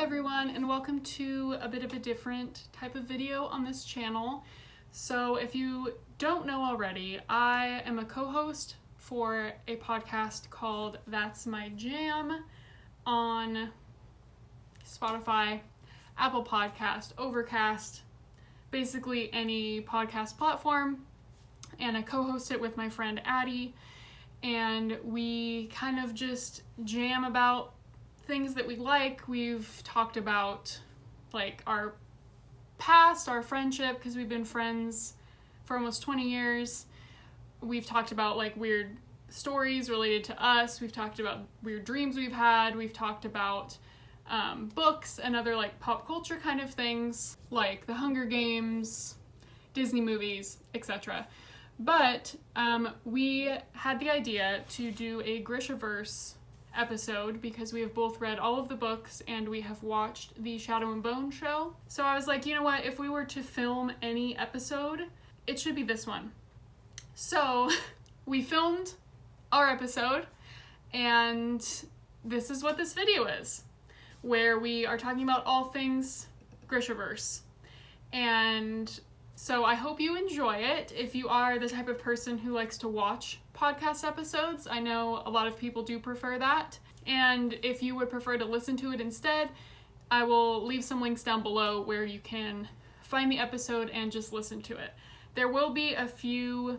everyone, and welcome to a bit of a different type of video on this channel. So if you don't know already, I am a co-host for a podcast called That's My Jam on Spotify, Apple Podcast, Overcast, basically any podcast platform, and I co-host it with my friend Addie, and we kind of just jam about things that we like. We've talked about like our past, our friendship, because we've been friends for almost 20 years. We've talked about like weird stories related to us. We've talked about weird dreams we've had. We've talked about books and other like pop culture kind of things, like The Hunger Games, Disney movies, etc. But we had the idea to do a Grishaverse episode because we have both read all of the books and we have watched the Shadow and Bone show. So I was like, you know what, if we were to film any episode, it should be this one. So we filmed our episode, and this is what this video is, where we are talking about all things Grishaverse. And so I hope you enjoy it. If you are the type of person who likes to watch podcast episodes, I know a lot of people do prefer that. And if you would prefer to listen to it instead, I will leave some links down below where you can find the episode and just listen to it. There will be a few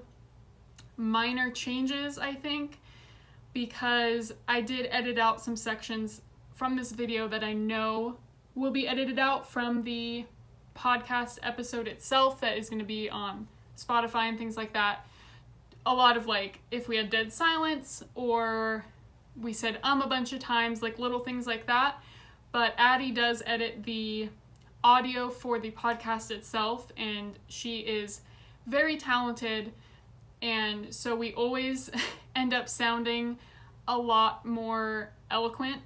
minor changes, I think, because I did edit out some sections from this video that I know will be edited out from the podcast episode itself that is going to be on Spotify and things like that. A lot of like if we had dead silence or we said a bunch of times, like little things like that. But Addie does edit the audio for the podcast itself, and she is very talented, and so we always end up sounding a lot more eloquent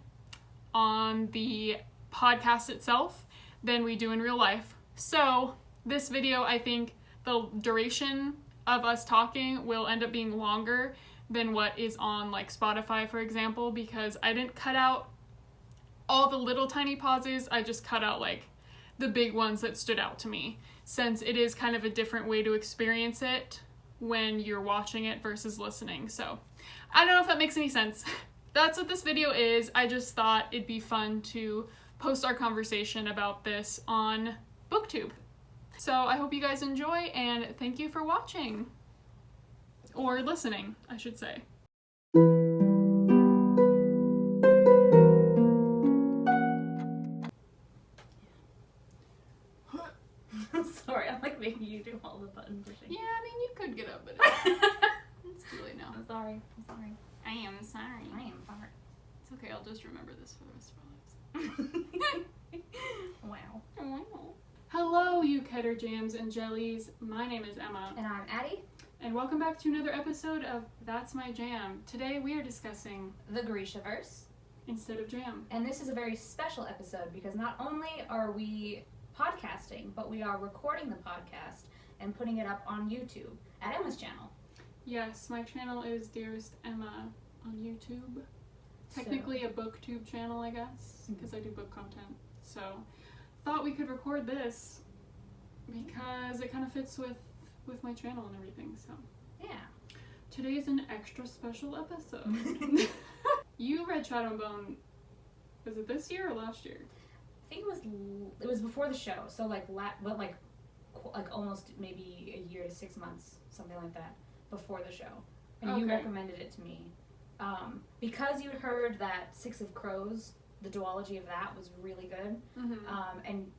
on the podcast itself than we do in real life. So this video, I think the duration of us talking will end up being longer than what is on like Spotify, for example, because I didn't cut out all the little tiny pauses. I just cut out like the big ones that stood out to me, since it is kind of a different way to experience it when you're watching it versus listening. So I don't know if that makes any sense. That's what this video is. I just thought it'd be fun to post our conversation about this on BookTube. So I hope you guys enjoy, and thank you for watching. Or listening, I should say. Sorry, I'm like making you do all the button pushing. Yeah, I mean, you could get up, but it's too late now. I'm sorry. I am sorry. It's okay, I'll just remember this for the rest of our lives. Wow. Hello, you Ketter Jams and Jellies. My name is Emma. And I'm Addie. And welcome back to another episode of That's My Jam. Today we are discussing The Grishaverse. Instead of jam. And this is a very special episode because not only are we podcasting, but we are recording the podcast and putting it up on YouTube at Emma's channel. Yes, my channel is Dearest Emma on YouTube. Technically a BookTube channel, I guess, because I do book content. So thought we could record this because it kind of fits with my channel and everything. So yeah, today's an extra special episode. You read Shadow and Bone, was it this year or last year? I think it was before the show, so like almost maybe a year to 6 months, something like that, before the show. And Okay. You recommended it to me because you heard that Six of Crows, the duology of that, was really good. Mm-hmm. And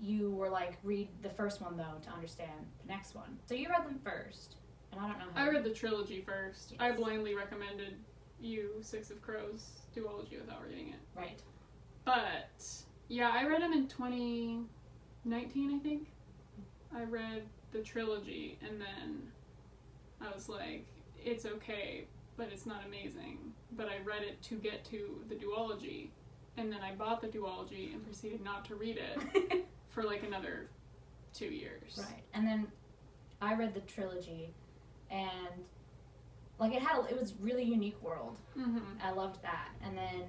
you were like, read the first one though to understand the next one. So you read them first, and I don't know how. I read the trilogy first. Yes. I blindly recommended you Six of Crows duology without reading it. Right. But yeah, I read them in 2019, I think. I read the trilogy, and then I was like, it's okay, but it's not amazing. But I read it to get to the duology, and then I bought the duology and proceeded not to read it for like another 2 years. Right. And then I read the trilogy, and like it was really unique world. Mm-hmm. I loved that. And then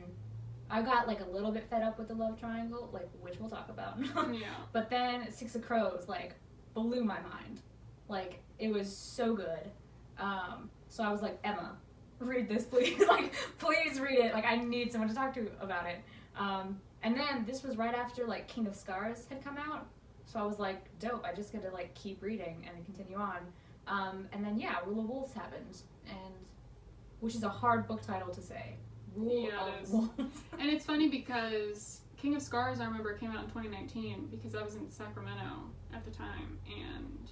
I got like a little bit fed up with the love triangle, like which we'll talk about. Yeah. But then Six of Crows like blew my mind. Like it was so good. So I was like, Emma, read this please. Like please read it. Like I need someone to talk to about it. And then this was right after like King of Scars had come out. So I was like, dope, I just gotta like keep reading and continue on. And then yeah, Rule of Wolves happened, and which is a hard book title to say. Rule of Wolves. And it's funny because King of Scars, I remember, came out in 2019 because I was in Sacramento at the time, and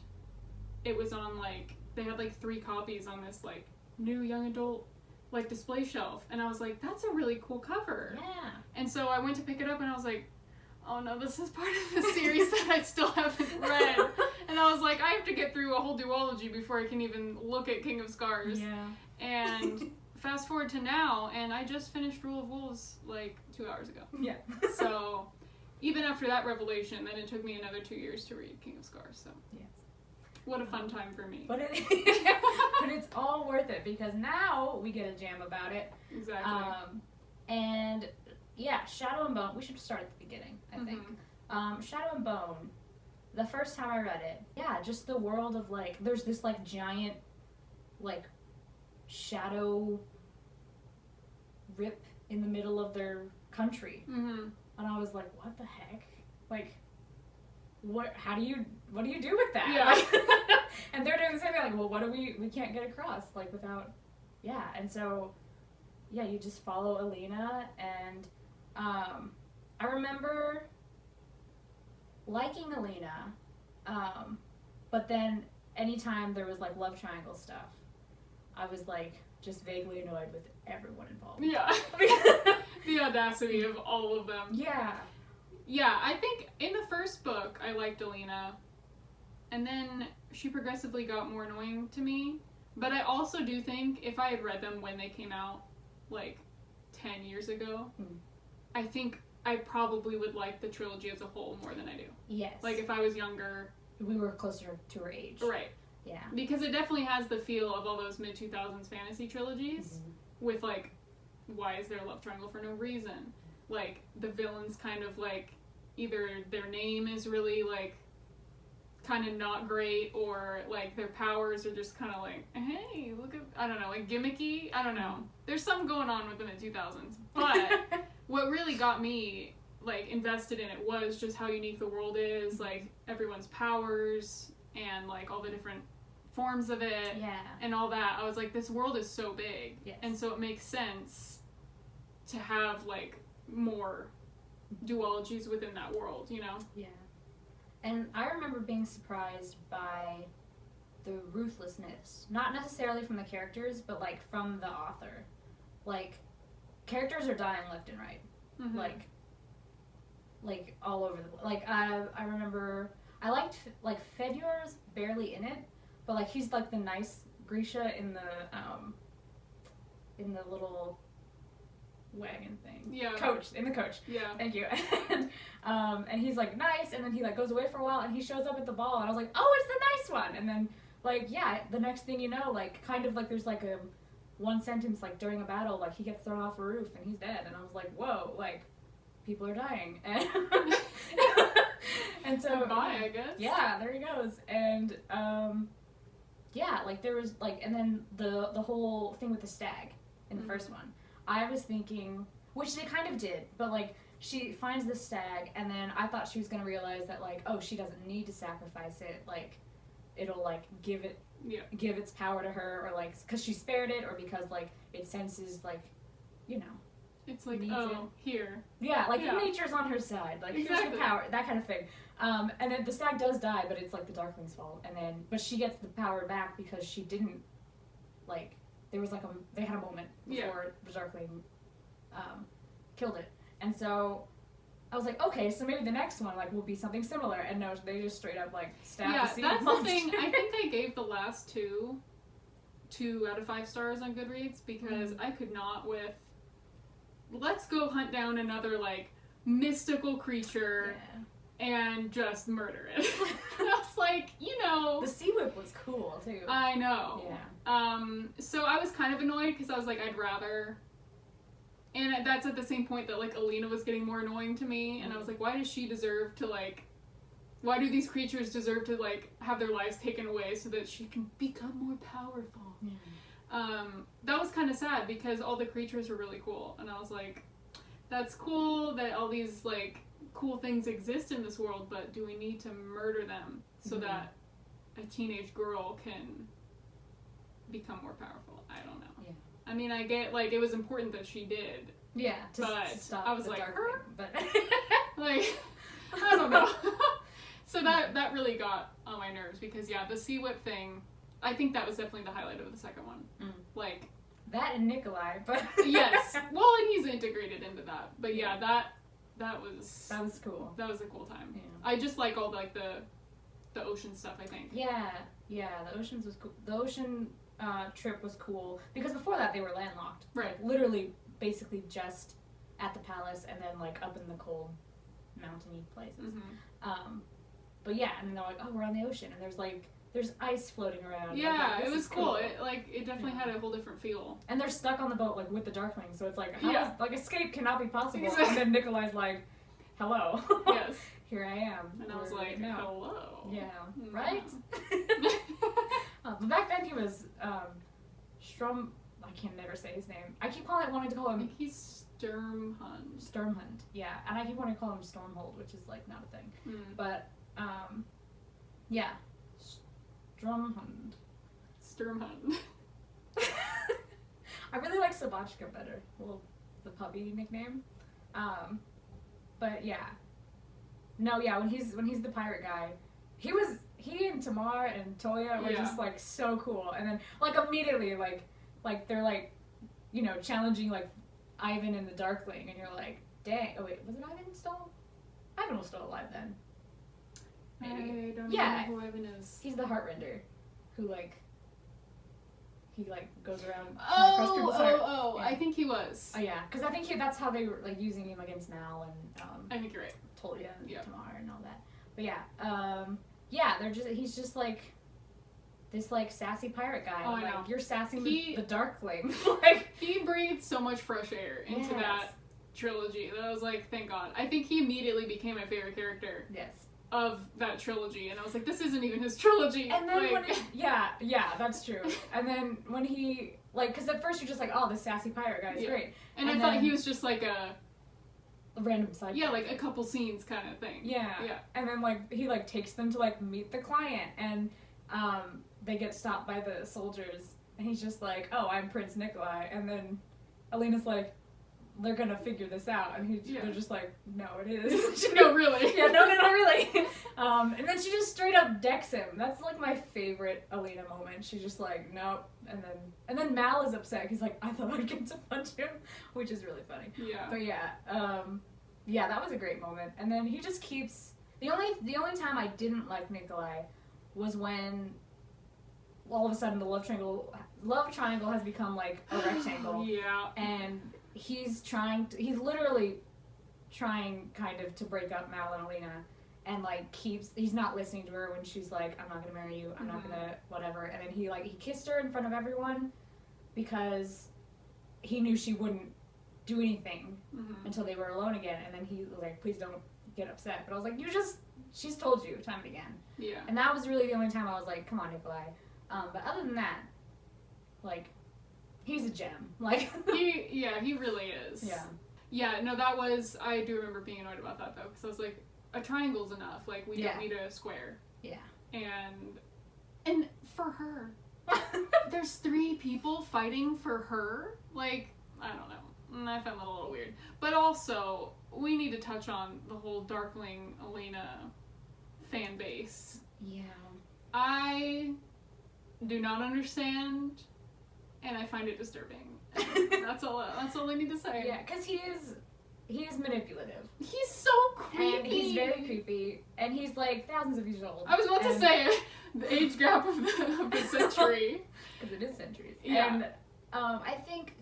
it was on like, they had like 3 copies on this like new young adult like display shelf, and I was like, that's a really cool cover. Yeah. And so I went to pick it up and I was like, oh no, this is part of the series that I still haven't read. And I was like, I have to get through a whole duology before I can even look at King of Scars. Yeah. And fast forward to now, and I just finished Rule of Wolves like 2 hours ago. Yeah. So even after that revelation, then it took me another 2 years to read King of Scars. So Yes. what a fun time for me. But it's all worth it because now we get a jam about it. Exactly. And yeah, Shadow and Bone. We should start at the beginning, I think. Shadow and Bone. The first time I read it, yeah, just the world of like, there's this like giant, like, shadow rip in the middle of their country, and I was like, what the heck? Like, what? What do you do with that? Yeah. And they're doing the same thing. Like, well, what do we can't get across like without, yeah. And so, yeah, you just follow Alina, and I remember liking Alina, but then anytime there was like love triangle stuff, I was like just vaguely annoyed with everyone involved. Yeah. The audacity of all of them. Yeah. Yeah, I think in the first book I liked Alina, and then she progressively got more annoying to me. But I also do think if I had read them when they came out, like 10 years ago, I think I probably would like the trilogy as a whole more than I do. Yes. Like if I was younger. We were closer to her age. Right. Yeah. Because it definitely has the feel of all those mid-2000s fantasy trilogies with like, why is there a love triangle for no reason? Like, the villains kind of like, either their name is really like, kind of not great, or like their powers are just kind of like, hey, look at, I don't know, like gimmicky? I don't know. There's something going on with the mid-2000s. But what really got me like invested in it was just how unique the world is, like everyone's powers and like all the different forms of it, and all that. I was like, this world is so big, and so it makes sense to have like more duologies within that world, you know? Yeah. And I remember being surprised by the ruthlessness, not necessarily from the characters, but like from the author. Like, characters are dying left and right, like all over the, like I remember I liked like Fedor's barely in it, but like he's like the nice Grisha in the little wagon thing. Yeah. Coach, in the coach. Yeah. Thank you. And he's like nice, and then he like goes away for a while, and he shows up at the ball, and I was like, oh, it's the nice one. And then like, yeah, the next thing you know, like kind of like there's like a one sentence like during a battle, like he gets thrown off a roof and he's dead, and I was like, whoa, like people are dying. And and so bye, I guess. Yeah, there he goes. And yeah, like there was like, and then the whole thing with the stag in the first one, I was thinking, which they kind of did, but like she finds the stag, and then I thought she was gonna realize that like, oh, she doesn't need to sacrifice it, like it'll like give its power to her, or like because she spared it, or because like it senses like, you know, it's like, here. Yeah, like nature's on her side, like here's your power, that kind of thing. And then the stag does die, but it's like the Darkling's fault, and then but she gets the power back because she didn't, like, there was like they had a moment before the Darkling killed it, and so I was like, okay, so maybe the next one like will be something similar, and no, they just straight up like stabbed the sea that's monster. The thing. I think I gave the last 2 out of 5 stars on Goodreads because I could not with. Let's go hunt down another like mystical creature and just murder it. I was like, you know, the sea whip was cool too. I know. Yeah. So I was kind of annoyed because I was like, I'd rather And that's at the same point that, like, Alina was getting more annoying to me, and I was like, why does she deserve to, like, why do these creatures deserve to, like, have their lives taken away so that she can become more powerful? That was kind of sad, because all the creatures were really cool, and I was like, that's cool that all these, like, cool things exist in this world, but do we need to murder them so that a teenage girl can become more powerful? I don't know. Yeah. I mean, I get, like, it was important that she did. Yeah, to stop I was the like, dark but like, I don't know. So that really got on my nerves, because, yeah, the sea whip thing, I think that was definitely the highlight of the second one. Like, that and Nikolai, but yes. Well, and he's integrated into that. But yeah, that was cool. That was a cool time. Yeah. I just like all like the ocean stuff, I think. Yeah, the oceans was cool. The ocean trip was cool, because before that they were landlocked. Right. Like, literally, basically just at the palace, and then like up in the cold, mountainy places. But yeah, and then they're like, oh, we're on the ocean, and there's ice floating around. Yeah, like, it was cool. It definitely had a whole different feel. And they're stuck on the boat, like, with the Darkling, so it's like, like, escape cannot be possible. Exactly. And then Nikolai's like, hello. Yes. Here I am. And I was like, hello. Yeah. Right? But back then he was, Strum, I can never say his name. I keep wanting to call him. I think he's Sturmhund. Sturmhund, yeah. And I keep wanting to call him Stormhold, which is, like, not a thing. But, yeah. Sturmhund. I really like Sabachka better. Well, the puppy nickname. But yeah. No, yeah, when he's the pirate guy, he and Tamar and Toya were just like so cool. And then like immediately like they're like, you know, challenging like Ivan and the Darkling, and you're like, dang. Oh wait, was it Ivan still? Ivan was still alive then. Maybe. I don't know who Ivan is. He's the Heartrender, who he goes around. Yeah. I think he was. Oh yeah, because I think that's how they were like using him against Mal and I think you're right. Tolia and Tamar and all that. But yeah, he's just like this like sassy pirate guy. Oh, I like know. You're sassing the Darkling. Like he breathed so much fresh air into that trilogy that I was like, thank God. I think he immediately became my favorite character. Yes. Of that trilogy, and I was like, this isn't even his trilogy. And then that's true. And then when he because at first you're just like, oh, this sassy pirate guy is great, and I thought he was just like a random side. Yeah, like a couple scenes kind of thing. Yeah. And then he takes them to meet the client, and they get stopped by the soldiers, and he's just like, oh, I'm Prince Nikolai, and then Alina's like, they're gonna figure this out, and they're just like, no, it is. No, really. Yeah, no, really. And then she just straight up decks him. That's like my favorite Alina moment. She's just like, nope, and then Mal is upset. He's like, I thought I'd get to punch him, which is really funny. Yeah. But yeah, that was a great moment. And then he just keeps the only time I didn't like Nikolai was when all of a sudden the love triangle has become like a rectangle. Yeah. And he's literally trying kind of to break up Mal and Alina, and he's not listening to her when she's like, I'm not gonna marry you, I'm not gonna whatever, and then he kissed her in front of everyone because he knew she wouldn't do anything until they were alone again, and then he was like, please don't get upset. But I was like, she's told you time and again. Yeah. And that was really the only time I was like, come on, Nikolai. But other than that, he's a gem. He really is. Yeah. Yeah, no, I do remember being annoyed about that, though, because I was like, a triangle's enough. Like, we don't need a square. Yeah. And for her, there's 3 people fighting for her? Like, I don't know. I found that a little weird. But also, we need to touch on the whole Darkling Alina fan base. Yeah. I do not understand, and I find it disturbing. That's all I need to say. Yeah, because he is manipulative. He's so creepy. And he's very creepy. And he's thousands of years old. I was about to say the age gap of the century. Because it is centuries. Yeah. And I think,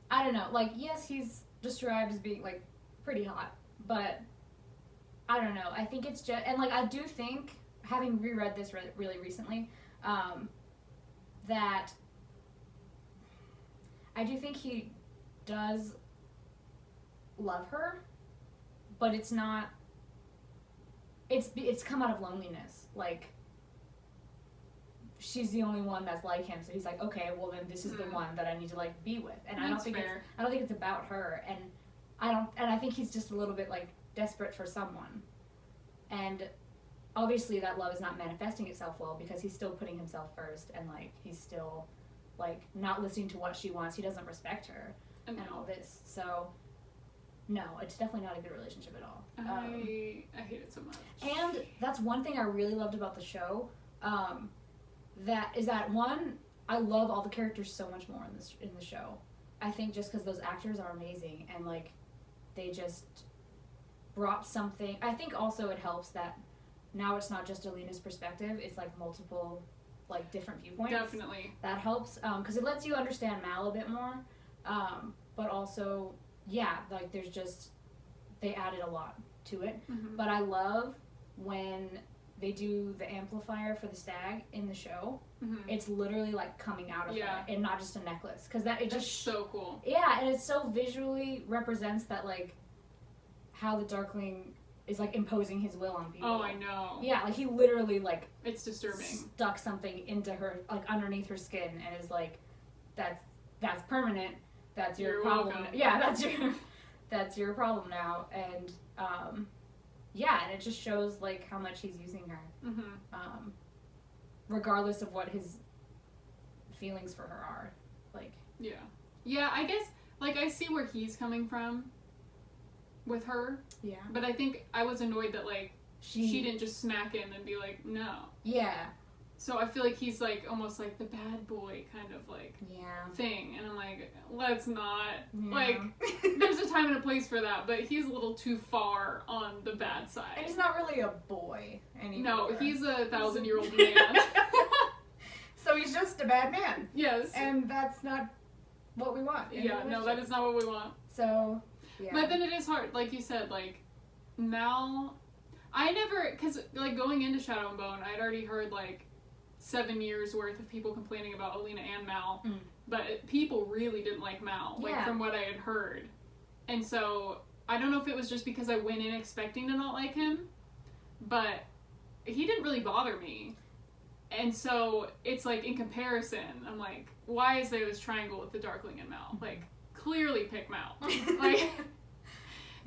I don't know, yes, he's described as being pretty hot, but I don't know. I think it's just, and I do think, having reread this really recently, that I do think he does love her, but it's not. It's come out of loneliness. Like, she's the only one that's like him, so he's like, okay, well then this is the one that I need to like be with, and I don't think it's about her, and I think he's just a little bit like desperate for someone, and obviously that love is not manifesting itself well because he's still putting himself first, and like he's still like not listening to what she wants. He doesn't respect her and all this, so no, it's definitely not a good relationship at all. I hate it so much. And that's one thing I really loved about the show. That one, I love all the characters so much more in the show. I think just because those actors are amazing, and like they just brought something. I think also it helps that now it's not just Alina's perspective; it's like multiple, like different viewpoints. Definitely, that helps because it lets you understand Mal a bit more, but also, yeah, like there's just they added a lot to it. Mm-hmm. But I love when they do the amplifier for the stag in the show. Mm-hmm. It's literally like coming out of it, and not just a necklace, because that's so cool. Yeah, and it so visually represents that, like how the Darkling is like imposing his will on people. Oh, I know. Yeah, like he literally like it's disturbing. Stuck something into her, like underneath her skin, and is like, that's permanent. That's your problem. Welcome. Yeah, that's your problem now, and yeah, and it just shows like how much he's using her, regardless of what his feelings for her are. Like, yeah, I guess like I see where he's coming from with her. Yeah, but I think I was annoyed that like she didn't just smack him and be like no. Yeah. So I feel like he's like almost like the bad boy kind of like thing, and I'm like, let's not like. There's a time and a place for that, but he's a little too far on the bad side. And he's not really a boy anymore. No, he's a 1,000-year-old man. So he's just a bad man. Yes. And that's not what we want. Yeah, no, that is not what we want. So, yeah. But then it is hard, like you said, like Mal. I never, because like going into Shadow and Bone, I'd already heard like 7 years worth of people complaining about Alina and Mal, but people really didn't like Mal, like from what I had heard. And so I don't know if it was just because I went in expecting to not like him, but he didn't really bother me. And so it's like in comparison, I'm like, why is there this triangle with the Darkling and Mal? Like, clearly pick Mal. Like,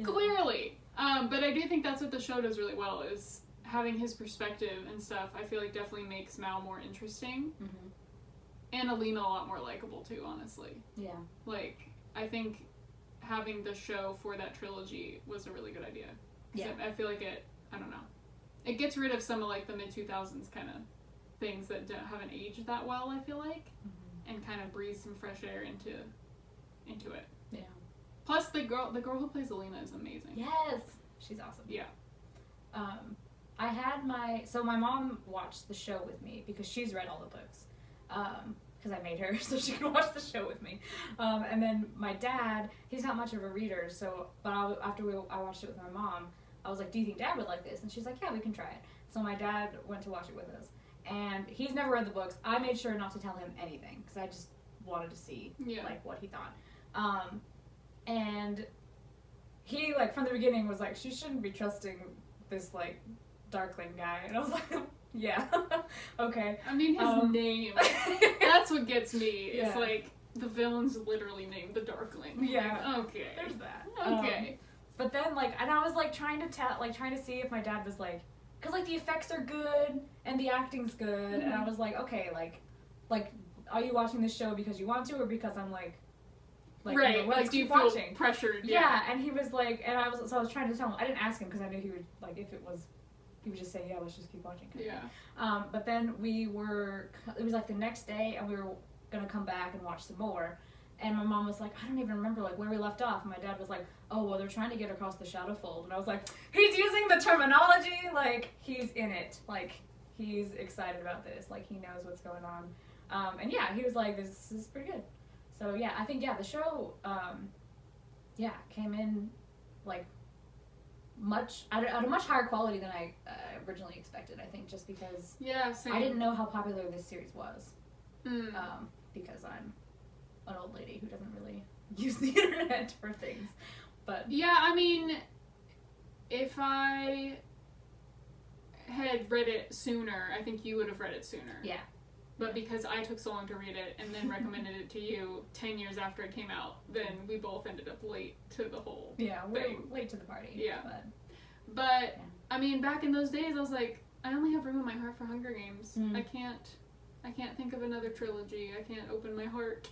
clearly. But I do think that's what the show does really well, is having his perspective and stuff. I feel like definitely makes Mal more interesting. And Alina a lot more likable too, honestly. Yeah. Like, I think having the show for that trilogy was a really good idea. Yeah. I feel like I don't know. It gets rid of some of like the mid-2000s kind of things that haven't aged that well, I feel like. And kind of breathes some fresh air into it. Yeah. Plus the girl who plays Alina is amazing. Yes. She's awesome. Yeah. I had my mom watched the show with me because she's read all the books. Because I made her so she could watch the show with me. And then my dad, he's not much of a reader, but after I watched it with my mom, I was like, do you think Dad would like this? And she's like, yeah, we can try it. So my dad went to watch it with us. And he's never read the books. I made sure not to tell him anything because I just wanted to see like what he thought. And he like from the beginning was like, she shouldn't be trusting this like Darkling guy. And I was like, yeah, okay. I mean, his name, that's what gets me. It's like the villain's literally named the Darkling. Yeah. Like, okay. There's that. Okay. But then like, and I was like trying to see if my dad was like, because like the effects are good and the acting's good, and I was like, okay, like, are you watching this show because you want to, or because I'm like right, like do you feel pressured? Yeah, and he was like, and I was trying to tell him. I didn't ask him because I knew he would like if it was, he would just say, yeah, let's just keep watching. Yeah. But then it was like the next day, and we were gonna come back and watch some more. And my mom was like, I don't even remember like where we left off. And my dad was like, oh, well, they're trying to get across the Shadowfold. And I was like, he's using the terminology, like he's in it, like he's excited about this, like he knows what's going on. And yeah, he was like, this is pretty good. So yeah, I think the show, came in like at a much higher quality than I originally expected. I think just because same. I didn't know how popular this series was, because I'm an old lady who doesn't really use the internet for things. But yeah, I mean, if I had read it sooner, I think you would have read it sooner. Yeah. But because I took so long to read it and then recommended it to you 10 years after it came out, then we both ended up late to the whole we're thing. late to the party. Yeah. But yeah. I mean, back in those days, I was like, I only have room in my heart for Hunger Games. I can't think of another trilogy. I can't open my heart.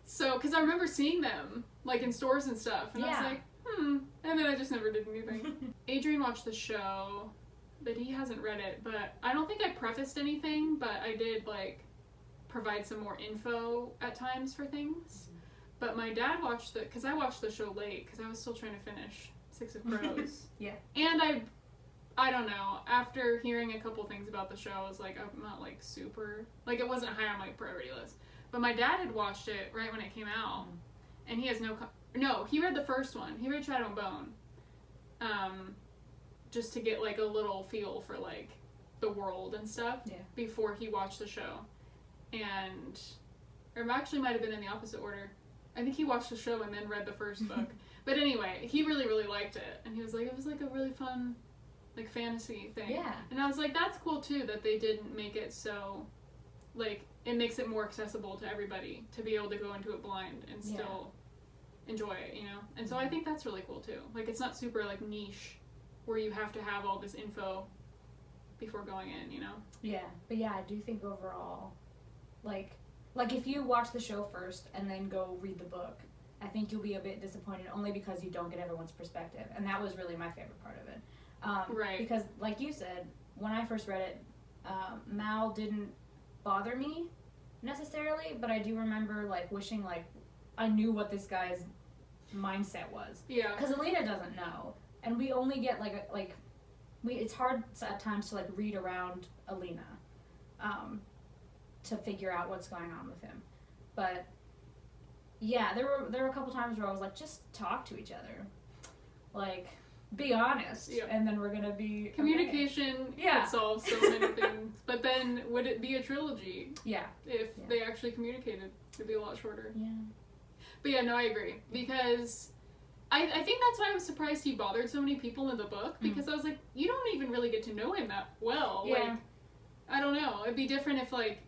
So, because I remember seeing them, like, in stores and stuff, and I was like, and then I just never did anything. Adrian watched the show, but he hasn't read it, but I don't think I prefaced anything, but I did, like, provide some more info at times for things. But my dad watched it, because I watched the show late, because I was still trying to finish Six of Crows. Yeah. And I don't know, after hearing a couple things about the show, I was like, I'm not, like, super, like, it wasn't high on my priority list. But my dad had watched it right when it came out, and he has no, he read the first one. He read Shadow and Bone, just to get, like, a little feel for, like, the world and stuff before he watched the show. And, or actually might have been in the opposite order. I think he watched the show and then read the first book. But anyway, he really, really liked it. And he was like, it was, like, a really fun, like, fantasy thing. Yeah. And I was like, that's cool, too, that they didn't make it so, like, it makes it more accessible to everybody to be able to go into it blind and still enjoy it, you know? And so I think that's really cool, too. Like, it's not super, like, niche where you have to have all this info before going in, you know? Yeah. But yeah, I do think overall, like if you watch the show first and then go read the book, I think you'll be a bit disappointed only because you don't get everyone's perspective. And that was really my favorite part of it. Right. Because, like you said, when I first read it, Mal didn't bother me necessarily, but I do remember, like, wishing, like, I knew what this guy's mindset was. Yeah. Because Alina doesn't know. And we only get, it's hard at times to, like, read around Alina to figure out what's going on with him. But, yeah, there were a couple times where I was like, just talk to each other. Like, be honest, and then we're gonna be communication. Could solve so many things. But then, would it be a trilogy? Yeah. If they actually communicated, it'd be a lot shorter. Yeah. But yeah, no, I agree, because I think that's why I was surprised he bothered so many people in the book, because I was like, you don't even really get to know him that well. Yeah. Like, I don't know. It'd be different if, like,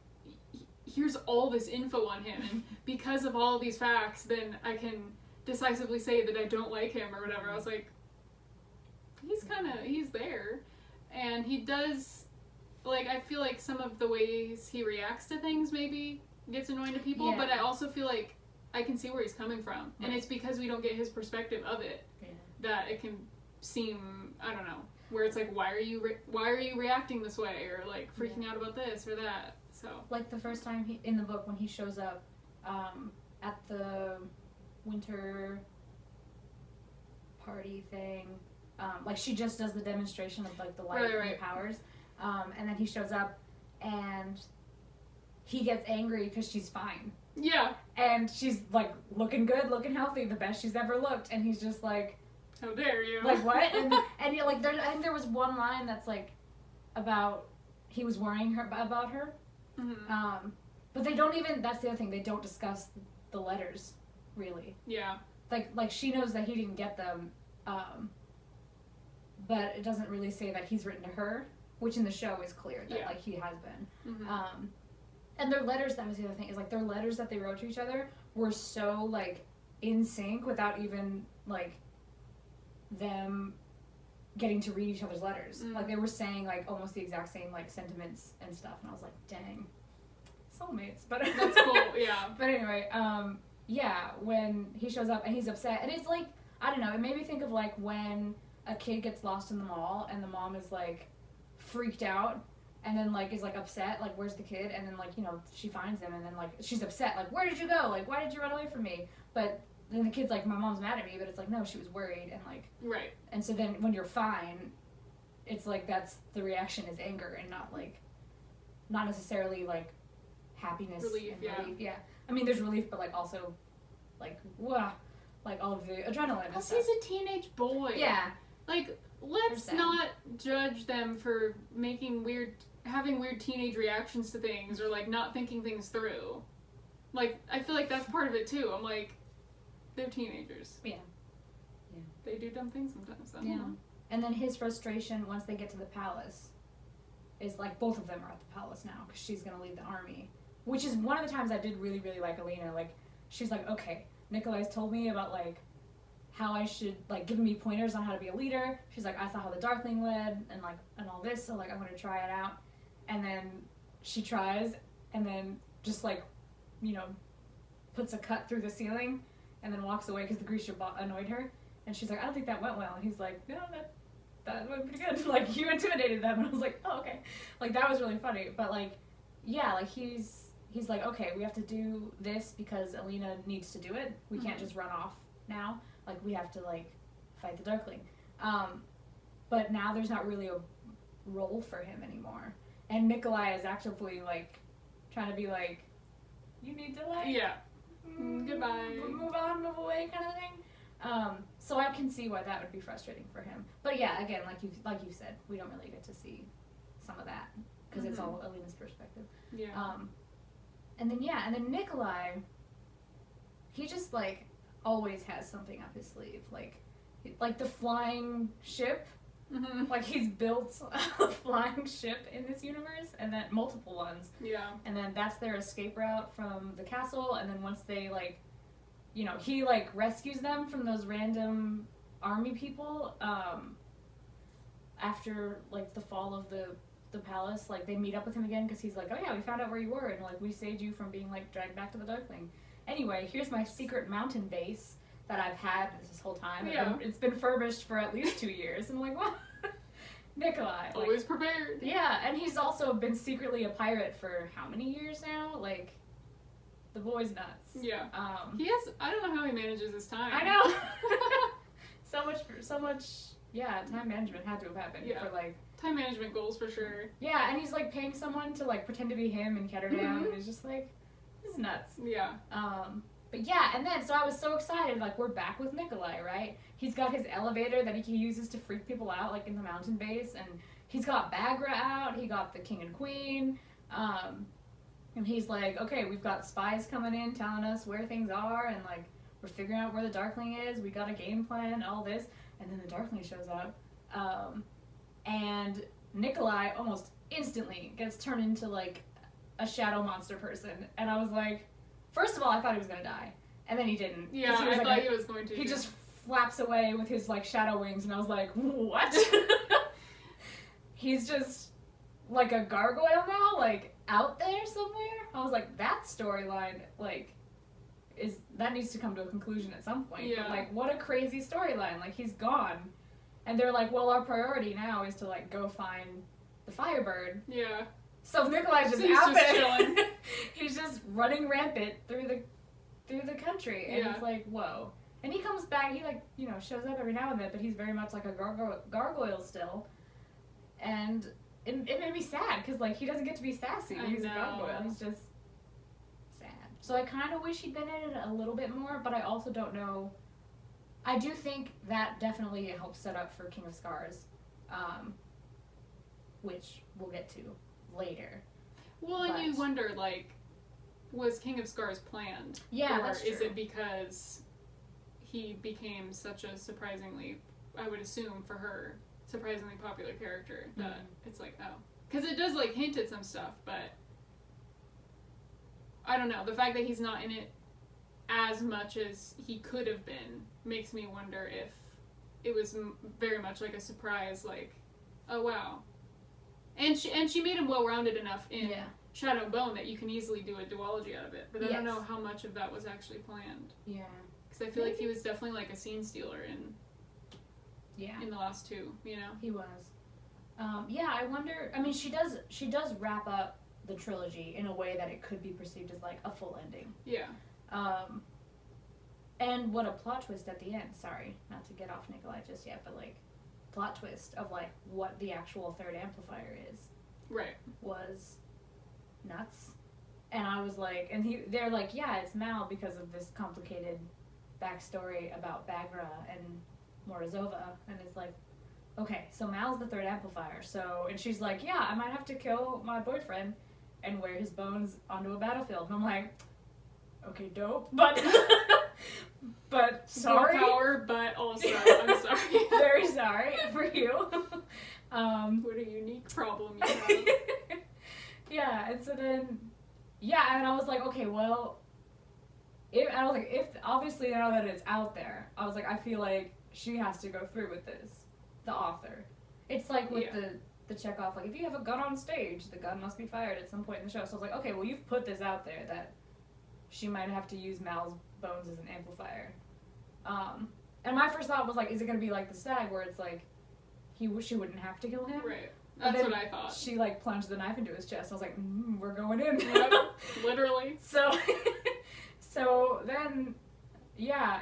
here's all this info on him, and because of all these facts, then I can decisively say that I don't like him or whatever. I was like, he's there, and he does, like, I feel like some of the ways he reacts to things maybe gets annoying to people, but I also feel like I can see where he's coming from, and it's because we don't get his perspective of it that it can seem, I don't know, where it's like, why are you reacting this way, or, like, freaking out about this or that. So, like, the first time in the book when he shows up at the winter party thing, like, she just does the demonstration of, like, the light and the powers, and then he shows up and he gets angry because she's fine. Yeah. And she's, like, looking good, looking healthy, the best she's ever looked, and he's just like, how dare you? Like, what? And you're like, I think there was one line that's, like, about he was worrying about her. Mm-hmm. But they don't even, that's the other thing, they don't discuss the letters, really. Yeah. Like she knows that he didn't get them, but it doesn't really say that he's written to her, which in the show is clear that, like, he has been. Mm-hmm. And their letters, that was the other thing, is, like, their letters that they wrote to each other were so, like, in sync without even, like, them getting to read each other's letters. Like, they were saying, like, almost the exact same, like, sentiments and stuff, and I was like, dang, soulmates. But that's cool. Yeah. But anyway, yeah, when he shows up and he's upset, and it's like, I don't know, it made me think of, like, when a kid gets lost in the mall and the mom is, like, freaked out and then, like, is, like, upset, like, where's the kid? And then, like, you know, she finds him and then, like, she's upset, like, where did you go? Like, why did you run away from me? But then the kid's like, my mom's mad at me, but it's like, no, she was worried, and, like... Right. And so then when you're fine, it's like, that's, the reaction is anger and not, like, not necessarily, like, happiness. Relief, and yeah. relief, yeah. I mean, there's relief, but, like, also, like, wah, like, all of the adrenaline. Because he's a teenage boy. Yeah. Like, let's not judge them for having weird teenage reactions to things, or, like, not thinking things through. Like, I feel like that's part of it, too. I'm like, they're teenagers. Yeah. they do dumb things sometimes. Yeah. And then his frustration once they get to the palace is like both of them are at the palace now because she's gonna lead the army, which is one of the times I did really really like Alina. Like she's like, okay, Nikolai's told me about like how I should like giving me pointers on how to be a leader. She's like, I saw how the Darkling led and like and all this, so like I'm gonna try it out. And then she tries and then just like, you know, puts a cut through the ceiling and then walks away because the Grisha bot annoyed her. And she's like, I don't think that went well. And he's like, no, that went pretty good. Like, you intimidated them. And I was like, oh, okay. Like, that was really funny. But, like, yeah, like, he's like, okay, we have to do this because Alina needs to do it. We can't just run off now. Like, we have to, like, fight the Darkling. But now there's not really a role for him anymore. And Nikolai is actively, like, trying to be like, you need to, like... Yeah. Goodbye. Move on, move away kind of thing. So I can see why that would be frustrating for him. But yeah, again, like you said, we don't really get to see some of that because it's all Alina's perspective. Yeah. And then Nikolai, he just like always has something up his sleeve, like the flying ship. Mm-hmm. Like he's built a flying ship in this universe, and then multiple ones. Yeah. And then that's their escape route from the castle. And then once they like, you know, he like rescues them from those random army people. After like the fall of the palace, like they meet up with him again because he's like, oh yeah, we found out where you were, and like we saved you from being like dragged back to the Darkling. Anyway, here's my secret mountain base that I've had this whole time. Yeah. It's been furbished for at least 2 years. And I'm like, what? Nikolai. Like, Always prepared. Yeah, and he's also been secretly a pirate for how many years now? Like, the boy's nuts. Yeah. He has, I don't know how he manages his time. I know. so much, yeah, time management had to have happened for like... Time management goals for sure. Yeah, and he's like paying someone to like pretend to be him and get her down, and it's just like, this is nuts. Yeah. But yeah, and then, so I was so excited, like, we're back with Nikolai, right? He's got his elevator that he uses to freak people out, like, in the mountain base, and he's got Bagra out, he got the king and queen, and he's like, okay, we've got spies coming in telling us where things are, and, like, we're figuring out where the Darkling is, we got a game plan, all this, and then the Darkling shows up, and Nikolai almost instantly gets turned into, like, a shadow monster person, and I was like, first of all, I thought he was gonna die, and then he didn't. Yeah, I thought he was going to. He just flaps away with his like shadow wings, and I was like, what? He's just like a gargoyle now, like out there somewhere. I was like, that storyline, like, that needs to come to a conclusion at some point. Yeah. But, like, what a crazy storyline. Like, he's gone, and they're like, well, our priority now is to like go find the Firebird. Yeah. So Nikolai's just he's out just there. chilling. He's just running rampant through the country, and it's like, whoa. And he comes back. He like, you know, shows up every now and then, but he's very much like a gargoyle still. And it made me sad because like he doesn't get to be sassy when he's a gargoyle. He's just sad. So I kind of wish he'd been in it a little bit more, but I also don't know. I do think that definitely helps set up for King of Scars, which we'll get to later. Well, and you wonder, like, was King of Scars planned? Yeah, or that's true. is it because he became such a surprisingly, I would assume for her, surprisingly popular character that it's like, oh. Because it does, like, hint at some stuff, but I don't know. The fact that he's not in it as much as he could have been makes me wonder if it was very much like a surprise, like, oh, wow. And she made him well-rounded enough in Shadow and Bone that you can easily do a duology out of it. But I don't know how much of that was actually planned. Yeah. Because I feel like he was definitely like a scene stealer in the last two, you know? He was. I wonder, I mean, she does wrap up the trilogy in a way that it could be perceived as like a full ending. Yeah. And what a plot twist at the end. Sorry, not to get off Nikolai just yet, but like, plot twist of like what the actual third amplifier is. Right. Was nuts. And I was like, and they're like, yeah, it's Mal because of this complicated backstory about Bagra and Morozova. And it's like, okay, so Mal's the third amplifier. So, and she's like, yeah, I might have to kill my boyfriend and wear his bones onto a battlefield. And I'm like, okay, dope. But but sorry. More power, but also, I'm sorry. Very sorry for you. What a unique problem you have. Yeah, and so then, yeah, and I was like, okay, well, if obviously now that it's out there, I was like, I feel like she has to go through with this, the author. It's like with the checkoff, like, if you have a gun on stage, the gun must be fired at some point in the show. So I was like, okay, well, you've put this out there that she might have to use Mal's bones as an amplifier. And my first thought was like, is it going to be like the stag where it's like, she wouldn't have to kill him? Right. That's what I thought. She like plunged the knife into his chest. I was like, we're going in. Yep, literally. So then, yeah,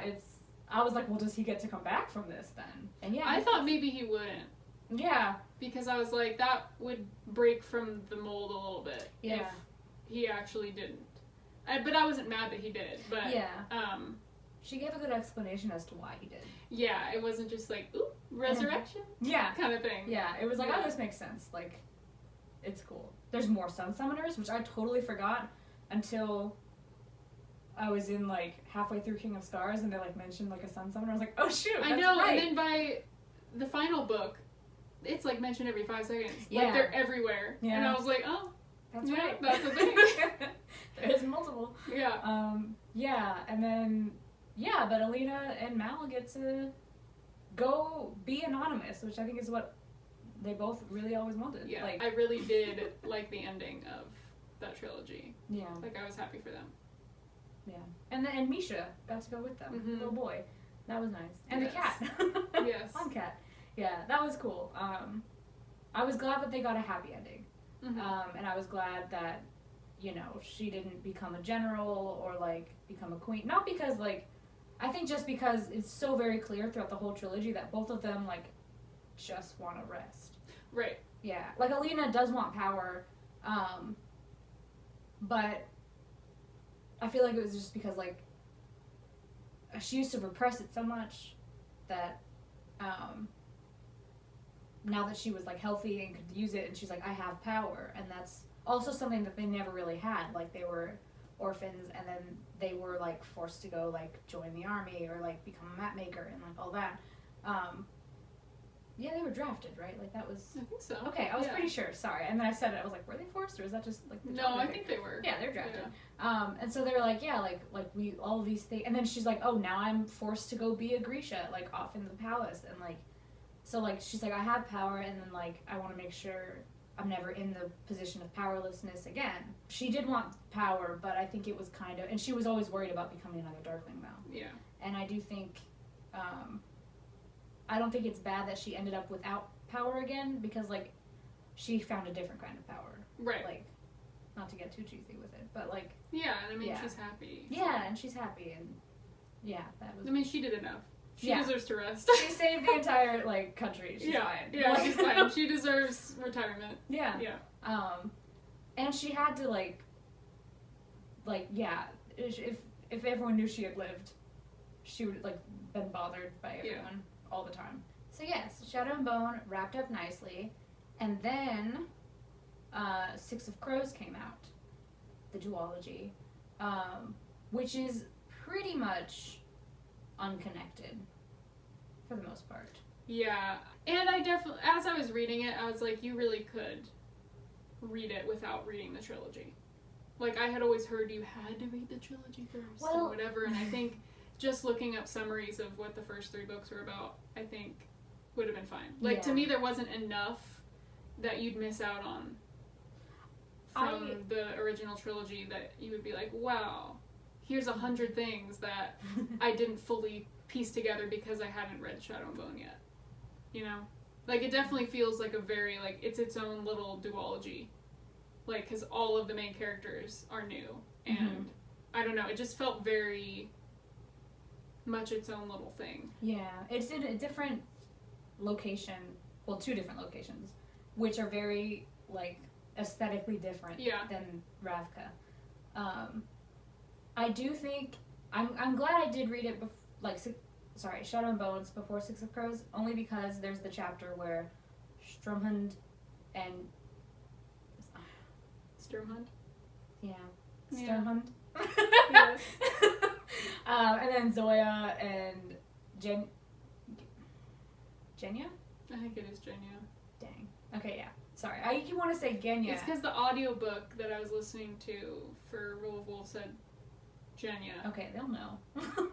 I was like, well, does he get to come back from this then? And yeah. I thought maybe he wouldn't. Yeah. Because I was like, that would break from the mold a little bit. Yeah. If he actually didn't. But I wasn't mad that he did. But yeah. She gave a good explanation as to why he did. Yeah, it wasn't just like, ooh, resurrection? Yeah. Kind of thing. Yeah, it was like, oh, this makes sense. Like, it's cool. There's more sun summoners, which I totally forgot until I was in, like, halfway through King of Stars, and they, like, mentioned, like, a sun summoner. I was like, oh, shoot, that's I know, right. And then by the final book, it's, like, mentioned every 5 seconds. Yeah. Like, they're everywhere. Yeah. And I was like, oh. That's yeah, right. That's a thing. There's multiple. Yeah. Yeah, and then, yeah, but Alina and Mal get to go be anonymous, which I think is what they both really always wanted. Yeah, like, I really did like the ending of that trilogy. Yeah. Like, I was happy for them. Yeah. And Misha got to go with them, Mm-hmm. little boy. That was nice. And Yes. the cat. Yes. Fun cat. Yeah, that was cool. I was glad that they got a happy ending. Mm-hmm. And I was glad that, you know, she didn't become a general or, like, become a queen. Not because, like, I think just because it's so very clear throughout the whole trilogy that both of them, like, just want to rest. Right. Yeah. Like, Alina does want power, but I feel like it was just because, like, she used to repress it so much that, now that she was, like, healthy and could use it, and she's like, I have power, and that's also something that they never really had. Like, they were orphans, and then they were, like, forced to go, like, join the army, or, like, become a map maker, and, like, all that. Yeah, they were drafted, right? Like, that was... I think so. Okay, I was pretty sure, sorry. And then I said it, I was like, were they forced, or is that just, like, the No, job I they think they were. Yeah, they're drafted. Yeah. And so they were like, yeah, like we, all of these things, and then she's like, oh, now I'm forced to go be a Grisha, like, off in the palace, and, like, so, like, she's like, I have power, and then, like, I want to make sure I'm never in the position of powerlessness again. She did want power, but I think it was kind of, and she was always worried about becoming another Darkling Mal. Yeah. And I do think, I don't think it's bad that she ended up without power again, because, like, she found a different kind of power. Right. Like, not to get too cheesy with it, but, like... Yeah, and I mean, Yeah. she's happy. Yeah, and she's happy, and yeah, that was... I mean, she did enough. She Yeah. deserves to rest. She saved the entire, like, country. She's yeah. fine. Yeah, Like- she's fine. She deserves retirement. Yeah. Yeah. And she had to, like, yeah, if everyone knew she had lived, she would, like, been bothered by everyone all the time. So yes, Shadow and Bone wrapped up nicely, and then Six of Crows came out, the duology, which is pretty much unconnected for the most part. Yeah, and I definitely, as I was reading it, I was like, you really could read it without reading the trilogy. Like, I had always heard you had to read the trilogy first, or whatever, and I think just looking up summaries of what the first 3 books were about, I think would have been fine. Like, to me, there wasn't enough that you'd miss out on from the original trilogy that you would be like, wow, here's 100 things that I didn't fully piece together because I hadn't read Shadow and Bone yet. You know? Like, it definitely feels like a very, like, it's its own little duology. Like, because all of the main characters are new. And, I don't know, it just felt very much its own little thing. Yeah, it's in a different location, well, 2 different locations, which are very, like, aesthetically different than Ravka. I do think, I'm glad I did read it, Shadow and Bones before Six of Crows, only because there's the chapter where Stromhund and... Sturmhund? Yeah. Yeah. Sturmhund? Yes. And then Zoya and Genya? I think it is Genya. Dang. Okay, yeah. Sorry. I keep want to say Genya. It's because the audiobook that I was listening to for Rule of Wolves said Genya. Okay, they'll know.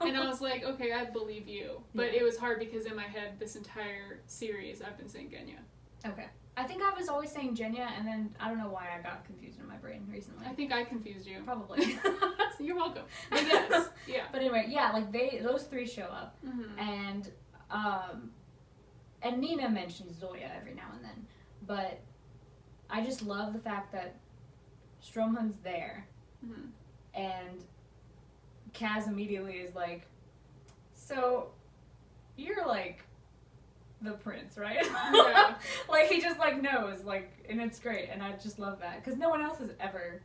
And I was like, okay, I believe you. But it was hard because in my head, this entire series, I've been saying Genya. Okay. I think I was always saying Genya, and then I don't know why I got confused in my brain recently. I think I confused you. Probably. So you're welcome. But yes, yeah. But anyway, yeah, like those three show up, and Nina mentions Zoya every now and then, but I just love the fact that Stromhund's there, and Kaz immediately is like, so you're like the prince, right? Yeah. Like he just like knows, like, and it's great, and I just love that because no one else has ever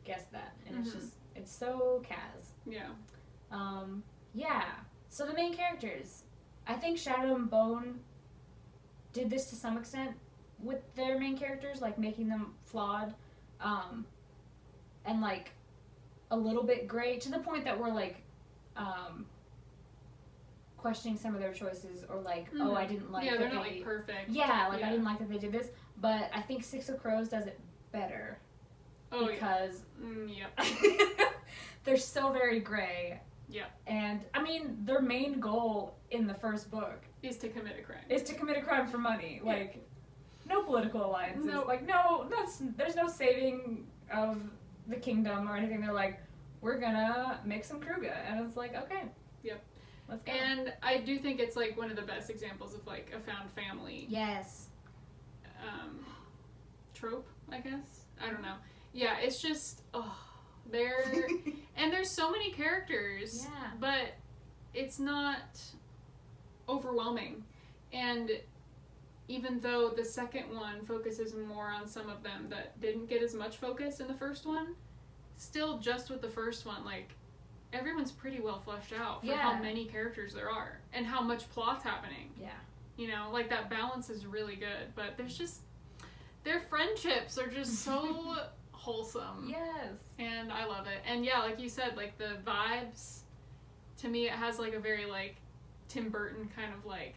guessed that, and it's so Kaz. Yeah. Yeah. So the main characters, I think Shadow and Bone did this to some extent with their main characters, like making them flawed, and like a little bit gray to the point that we're like questioning some of their choices, or like, oh, I didn't like. Yeah, that they're not like perfect. Yeah, like I didn't like that they did this, but I think Six of Crows does it better. Oh, because yeah. they're so very gray. Yeah. And I mean, their main goal in the first book is to commit a crime. Is to commit a crime for money. Yeah. Like, no political alliances. No. Like, there's no saving of the kingdom or anything. They're like, we're gonna make some Kruga, and it's like, okay. Yep. Let's go. And I do think it's like one of the best examples of like a found family. Yes. Trope, I guess. I don't know. Yeah, it's just and there's so many characters. Yeah. But it's not overwhelming. And even though the second one focuses more on some of them that didn't get as much focus in the first one, still just with the first one, like, everyone's pretty well fleshed out for how many characters there are and how much plot's happening. Yeah. You know, like, that balance is really good, but their friendships are just so wholesome. Yes. And I love it. And yeah, like you said, like, the vibes, to me, it has, like, a very, like, Tim Burton kind of, like,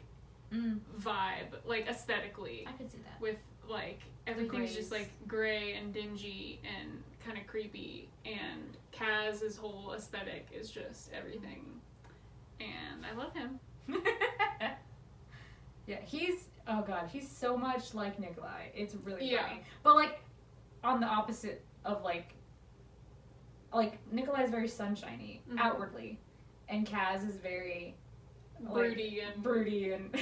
vibe, like, aesthetically. I could see that. With, like, everything's just, like, gray and dingy and kind of creepy, and Kaz's whole aesthetic is just everything. And I love him. Yeah, he's so much like Nikolai. It's really Yeah. funny. But, like, on the opposite of, like Nikolai's very sunshiny outwardly, and Kaz is very broody and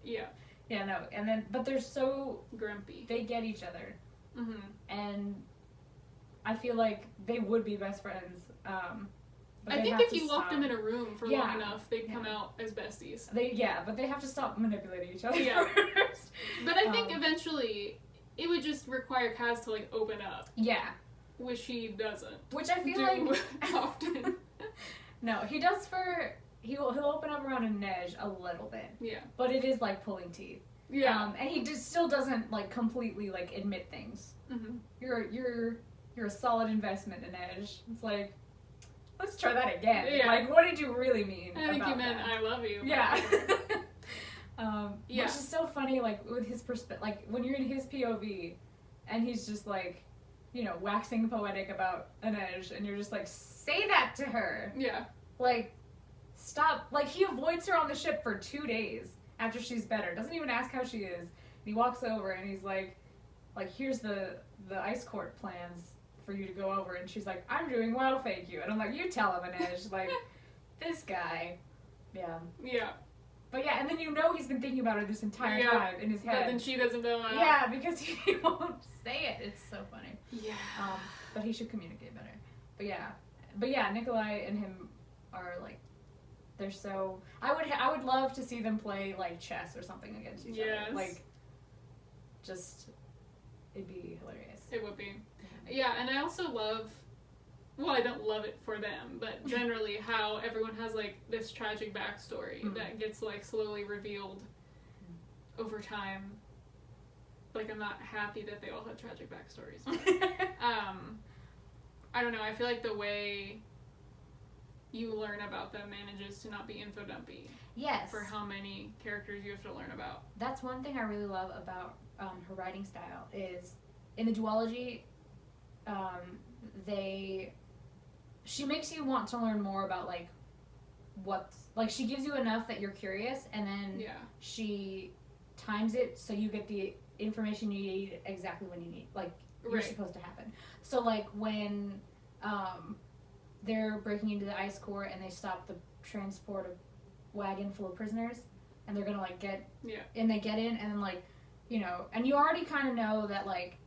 yeah. Yeah, no, and then, but they're so grumpy. They get each other. And I feel like they would be best friends. But I think if you locked them in a room for long enough, they'd come out as besties. But they have to stop manipulating each other first. But I think eventually it would just require Kaz to, like, open up. Yeah. Which he doesn't. Which I feel like often. No, he does he'll open up around Nej a little bit. Yeah. But it is like pulling teeth. Yeah. And he just still doesn't, like, completely, like, admit things. You're a solid investment in Nej. It's like, let's try that again. Yeah. Like, what did you really mean? I think about you meant that? I love you. Yeah. Yeah. Which is so funny, like, with his perspective, like, when you're in his POV, and he's just, like, you know, waxing poetic about Nej, and you're just like, say that to her. Yeah. Like, stop. Like, he avoids her on the ship for 2 days after she's better. Doesn't even ask how she is. And he walks over and he's like, here's the ice court plans for you to go over. And she's like, I'm doing well, thank you. And I'm like, you tell him, Nej. Like, this guy. Yeah. Yeah. But yeah, and then you know he's been thinking about her this entire time in his head. But then she doesn't know how. Yeah, because he won't say it. It's so funny. Yeah. But he should communicate better. But yeah, Nikolai and him are, like, they're so. I would love to see them play, like, chess or something against each other. Like, just, it'd be hilarious. It would be. Yeah, and I also love. Well, I don't love it for them, but generally how everyone has, like, this tragic backstory that gets, like, slowly revealed over time. Like, I'm not happy that they all had tragic backstories. But, I don't know, I feel like the way you learn about them manages to not be info dumpy. Yes. For how many characters you have to learn about. That's one thing I really love about her writing style is in the duology, she makes you want to learn more about like she gives you enough that you're curious, and then she times it so you get the information you need exactly when you need, like you're supposed to happen. So like when they're breaking into the ice core and they stop the transport wagon full of prisoners, and they're gonna like get and they get in, and then like, you know, and you already kind of know that like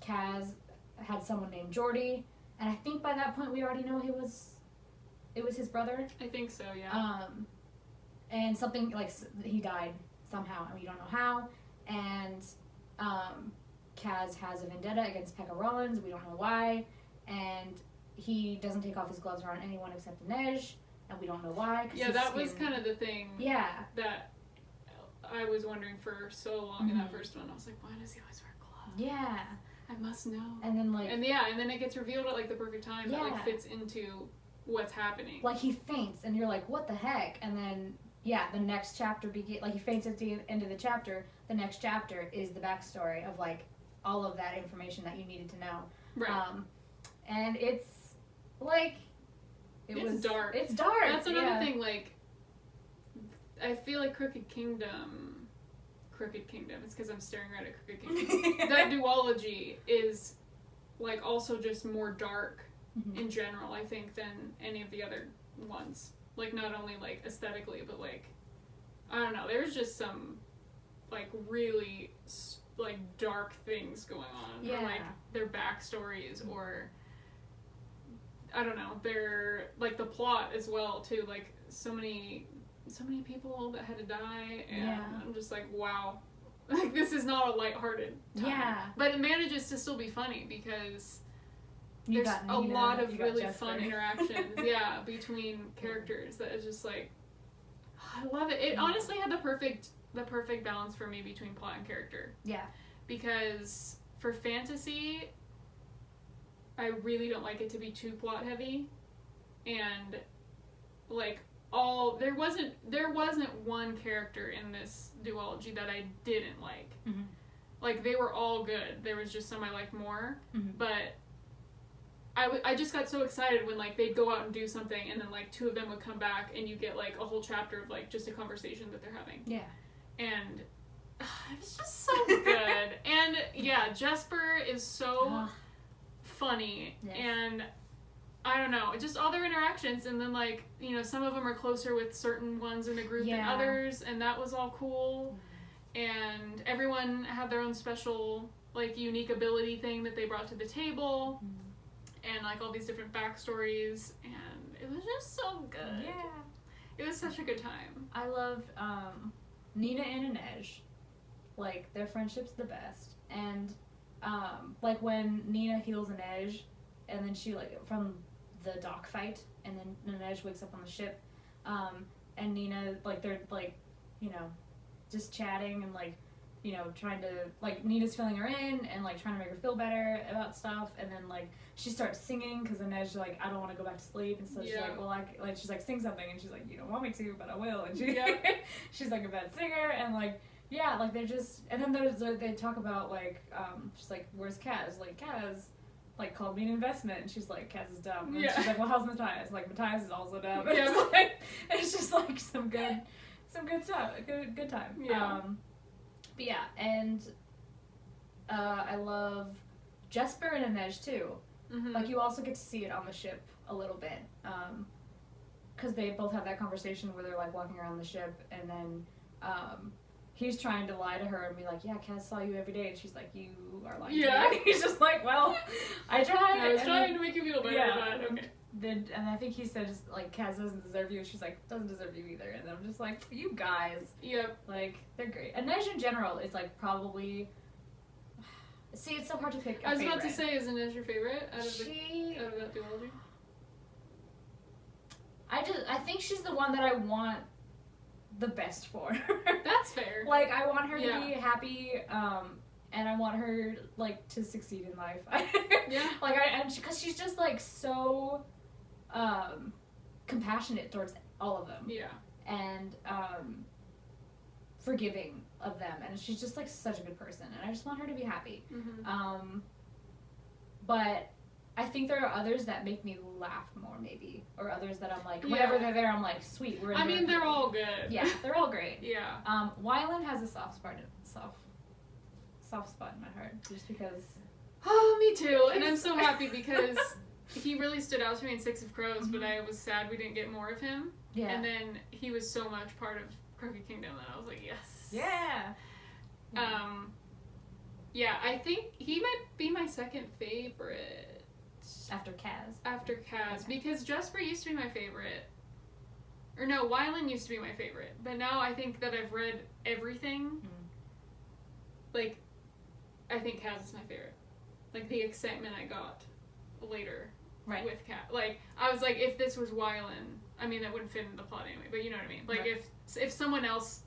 Kaz had someone named Jordy, and I think by that point we already know it was his brother. I think so, yeah. And something like he died somehow, and we don't know how, and Kaz has a vendetta against Pekka Rollins. We don't know why, and he doesn't take off his gloves around anyone except Nej, and we don't know why. Yeah, that was kind of the thing. Yeah. That I was wondering for so long in that first one. I was like, why does he always wear gloves? Yeah. I must know. And then like. And then it gets revealed at like the perfect time that like fits into what's happening. Like he faints, and you're like, what the heck? And then the next chapter like he faints at the end of the chapter. The next chapter is the backstory of like all of that information that you needed to know. Right. And it's like it's dark. It's dark. That's another thing. Like, I feel like Crooked Kingdom. It's because I'm staring right at Crooked Kingdom. That duology is like also just more dark in general, I think, than any of the other ones. Like not only like aesthetically, but like I don't know. There's just some like really like dark things going on. Yeah. Or, like their backstories or. I don't know, they're, like, the plot as well, too, like, so many people that had to die, and I'm just like, wow, like, this is not a lighthearted time. Yeah. But it manages to still be funny, because there's a lot of really fun interactions, between characters that is just, like, I love it. It honestly had the perfect balance for me between plot and character. Yeah. Because for fantasy, I really don't like it to be too plot heavy, and like there wasn't one character in this duology that I didn't like. Like they were all good. There was just some I liked more, but I just got so excited when like they'd go out and do something, and then like two of them would come back, and you get like a whole chapter of like just a conversation that they're having. Yeah, and it was just so good. And Jesper is so. Funny and I don't know, just all their interactions, and then like, you know, some of them are closer with certain ones in the group than others, and that was all cool. And everyone had their own special like unique ability thing that they brought to the table, and like all these different backstories, and it was just so good. It was such a good time. I love Nina and Inej, like their friendship's the best. And like when Nina heals Inej, and then she like from the dock fight, and then Inej wakes up on the ship, and Nina like they're like, you know, just chatting and like, you know, trying to like Nina's filling her in and like trying to make her feel better about stuff, and then like she starts singing because Inej like, I don't want to go back to sleep, and so she's like, well like she's like, sing something, and she's like, you don't want me to, but I will, and she she's like a bad singer, and like. Yeah, like they're just, and then they talk about like, she's like, where's Kaz? Like Kaz, like called me an investment, and she's like, Kaz is dumb. And she's like, well, how's Matthias? Like Matthias is also dumb. And it's just like some good stuff, good time. Yeah. But yeah, and I love Jesper and Inej too. Like you also get to see it on the ship a little bit, because they both have that conversation where they're like walking around the ship, and then. He's trying to lie to her and be like, yeah, Kaz saw you every day, and she's like, you are lying to me. And he's just like, well, I tried. I was trying to make you feel better, but okay. And I think he says, like, Kaz doesn't deserve you, and she's like, doesn't deserve you either. And I'm just like, you guys. Yep. Like, they're great. And Inej in general is, like, probably... See, it's so hard to pick a I was favorite. about to say, is Inej your favorite out of that duology? I think she's the one that I want the best for. That's fair. Like, I want her to be happy, and I want her, like, to succeed in life. Like, because she's just, like, so, compassionate towards all of them. Yeah. And forgiving of them, and she's just like such a good person, and I just want her to be happy. Mm-hmm. But I think there are others that make me laugh more, maybe, or others that I'm like, whenever they're there, I'm like, sweet. We're. I mean, they're all good. Yeah, they're all great. Yeah. Wylan has a soft spot in my heart, just because. Oh, me too. And I'm so happy because he really stood out to me in Six of Crows, but I was sad we didn't get more of him. Yeah. And then he was so much part of Crooked Kingdom that I was like, yes. Yeah. Yeah, I think he might be my second favorite. After Kaz. After Kaz. Okay. Because Jesper used to be my favorite. Or no, Wylan used to be my favorite. But now I think that I've read everything. Like, I think Kaz is my favorite. Like, the excitement I got later with Kaz. Like, I was like, if this was Wylan, I mean, that wouldn't fit in the plot anyway, but you know what I mean. Like, if someone else,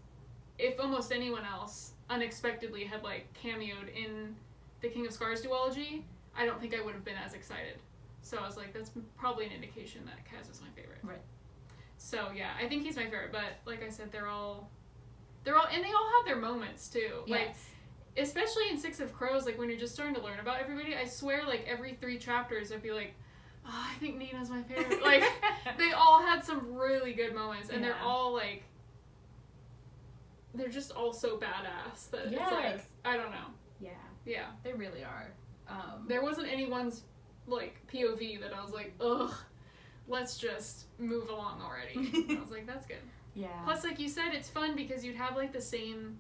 if almost anyone else unexpectedly had, like, cameoed in the King of Scars duology, I don't think I would have been as excited. So I was like, that's probably an indication that Kaz is my favorite. Right. So, yeah, I think he's my favorite, but like I said, they're all, and they all have their moments, too. Yes. Like, especially in Six of Crows, like, when you're just starting to learn about everybody, I swear, like, every 3 chapters, I'd be like, oh, I think Nina's my favorite. Like, they all had some really good moments, and they're all, like, they're just all so badass that it's like, I don't know. Yeah. Yeah. They really are. There wasn't anyone's, like, POV that I was like, ugh, let's just move along already. I was like, that's good. Yeah. Plus, like you said, it's fun because you'd have, like, the same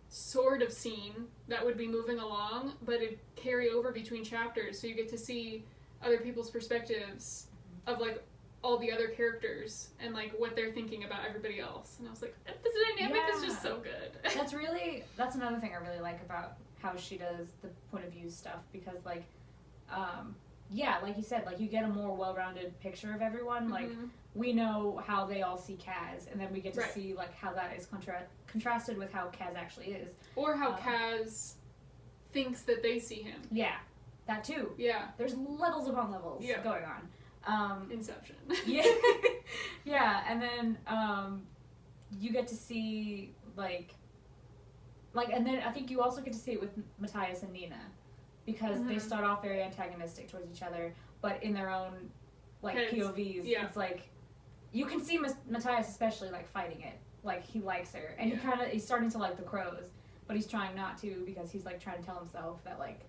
sort of scene that would be moving along, but it'd carry over between chapters, so you get to see other people's perspectives of, like, all the other characters and, like, what they're thinking about everybody else. And I was like, this dynamic is just so good. That's another thing I really like about how she does the point of view stuff, because, like, like you said, like, you get a more well-rounded picture of everyone. Like, we know how they all see Kaz, and then we get to see, like, how that is contrasted with how Kaz actually is. Or how Kaz thinks that they see him. Yeah, that too. Yeah. There's levels upon levels going on. Inception. Yeah. Yeah, and then you get to see, like, and then I think you also get to see it with Matthias and Nina, because they start off very antagonistic towards each other, but in their own, like, POVs, it's like, you can see Matthias especially, like, fighting it. Like, he likes her, and he's starting to like the crows, but he's trying not to, because he's, like, trying to tell himself that, like,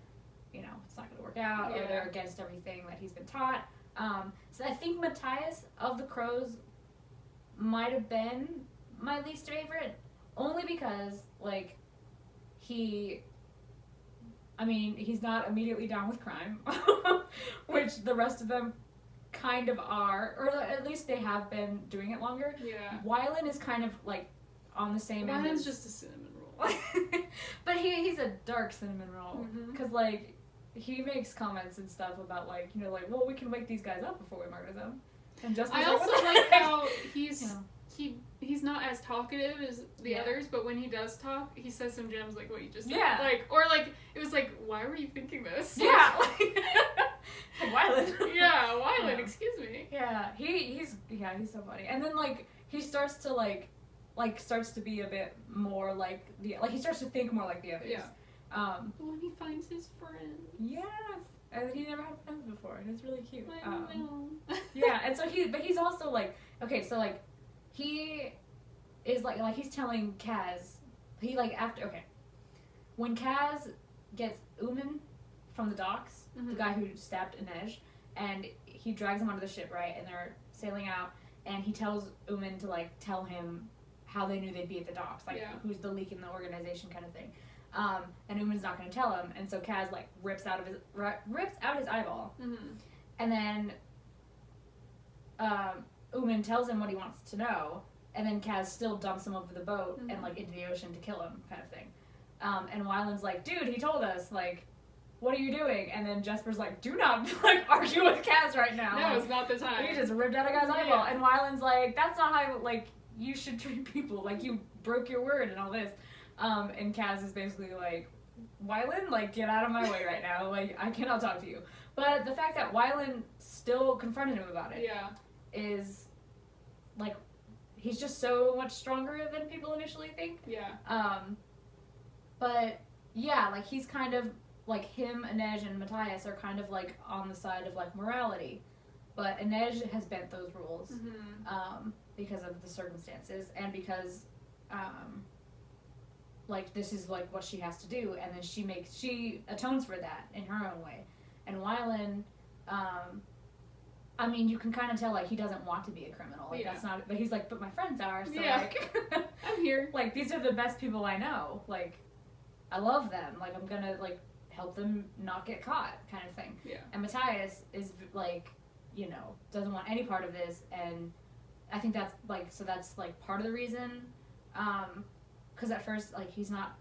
you know, it's not going to work out, or they're against everything that he's been taught. So I think Matthias of the crows might have been my least favorite, only because, like, he's not immediately down with crime, which the rest of them kind of are, or at least they have been doing it longer. Yeah. Wylan is kind of, like, on the same end. Wylan's just a cinnamon roll. But he's a dark cinnamon roll, because, like, he makes comments and stuff about, like, you know, like, well, we can wake these guys up before we murder them. And just I also like how he's not as talkative as the others, but when he does talk, he says some gems like what you just said. Yeah. Like, or, like, it was like, why were you thinking this? Yeah. Wylan. Yeah, Wylan, excuse me. Yeah, he's so funny. And then, like, he starts to, starts to be a bit more like he starts to think more like the others. Yeah. When he finds his friend. Yes. And he never had friends before, and it's really cute. I know. Yeah, and so he's also, like, okay, so, like, he is, like, he's telling Kaz, when Kaz gets Uman from the docks, the guy who stabbed Inej, and he drags him onto the ship, right, and they're sailing out, and he tells Uman to, like, tell him how they knew they'd be at the docks, like, who's the leak in the organization kind of thing. And Uman's not going to tell him, and so Kaz, like, rips out his eyeball, and then Uman tells him what he wants to know, and then Kaz still dumps him over the boat and, like, into the ocean to kill him, kind of thing. And Wylan's like, dude, he told us, like, what are you doing? And then Jesper's like, do not, like, argue with Kaz right now. No, it's not the time. He just ripped out a guy's eyeball. And Wylan's like, that's not how, like, you should treat people. Like, you broke your word and all this. And Kaz is basically like, Wylan, like, get out of my way right now. Like, I cannot talk to you. But the fact that Wylan still confronted him about it. Yeah. Is, like, he's just so much stronger than people initially think. Yeah. But, yeah, like, he's kind of, like, him, Inej, and Matthias are kind of, like, on the side of, like, morality. But Inej has bent those rules, because of the circumstances, and because, like, this is, like, what she has to do, and then she atones for that in her own way. And Wylan, I mean, you can kind of tell, like, he doesn't want to be a criminal. Like, that's not, but he's like, but my friends are, so, like, I'm here. Like, these are the best people I know. Like, I love them. Like, I'm gonna, like, help them not get caught, kind of thing. Yeah. And Matthias is, like, you know, doesn't want any part of this, and I think that's, like, so that's, like, part of the reason, because at first, like, he's not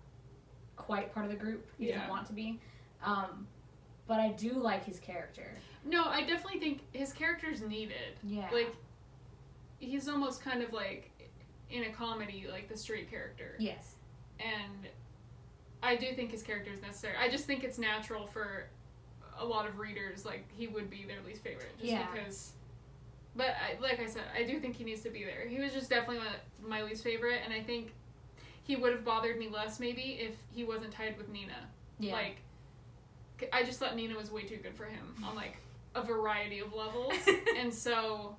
quite part of the group. He doesn't want to be. But I do like his character. No, I definitely think his character's needed. Yeah. Like, he's almost kind of like, in a comedy, like the straight character. Yes. And I do think his character is necessary. I just think it's natural for a lot of readers, like, he would be their least favorite. Just because... But, like I said, I do think he needs to be there. He was just definitely my least favorite, and I think he would have bothered me less, maybe, if he wasn't tied with Nina. Yeah. Like, I just thought Nina was way too good for him on, like, a variety of levels. And so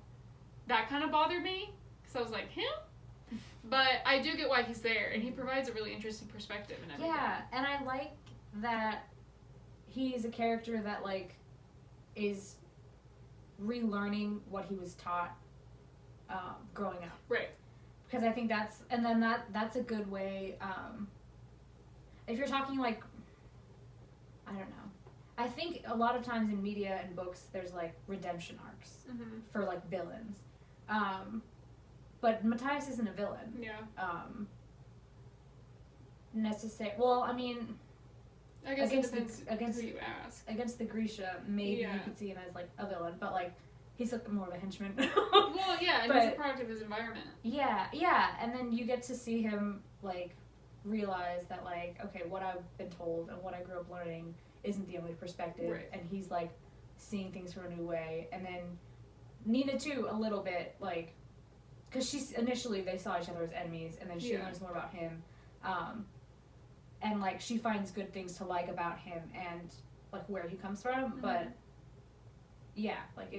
that kind of bothered me, because I was like, him? But I do get why he's there, and he provides a really interesting perspective and everything. Yeah, and I like that he's a character that, like, is relearning what he was taught growing up. Right. Because I think that's, and then that's a good way, if you're talking, like, I don't know. I think a lot of times in media and books, there's, like, redemption arcs for, like, villains. But Matthias isn't a villain. Yeah. Well, I mean, I guess against it depends who you ask. Against the Grisha, maybe you could see him as, like, a villain, but, like, he's like more of a henchman. Well, yeah, and he's a product of his environment. Yeah, and then you get to see him, like, realize that, like, okay, what I've been told and what I grew up learning isn't the only perspective, right. And he's, like, seeing things from a new way, and then Nina, too, a little bit, like, because initially they saw each other as enemies, and then she learns more about him, and, like, she finds good things to like about him and, like, where he comes from, but, yeah, like,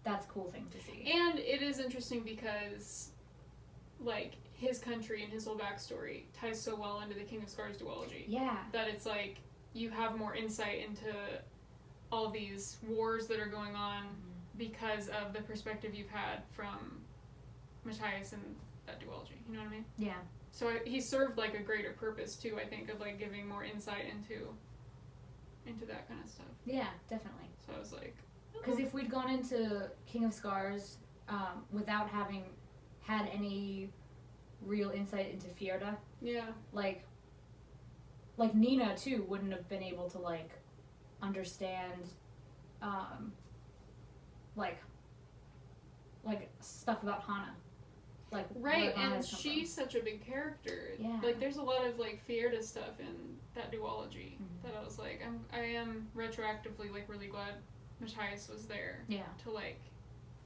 that's a cool thing to see. And it is interesting because, like, his country and his whole backstory ties so well into the King of Scars duology. Yeah. That it's, like, you have more insight into all these wars that are going on because of the perspective you've had from Matthias and that duology. You know what I mean? Yeah. So he served, like, a greater purpose, too, I think, of, like, giving more insight into that kind of stuff. Yeah, definitely. So I was like... Because if we'd gone into King of Scars without having had any real insight into Fjerda, like Nina, too, wouldn't have been able to, like, understand, like stuff about Hana. Like, right, and she's such a big character. Yeah. Like, there's a lot of, like, Fjerda stuff in that duology that I was like, I am retroactively, like, really glad Matthias was there to, like,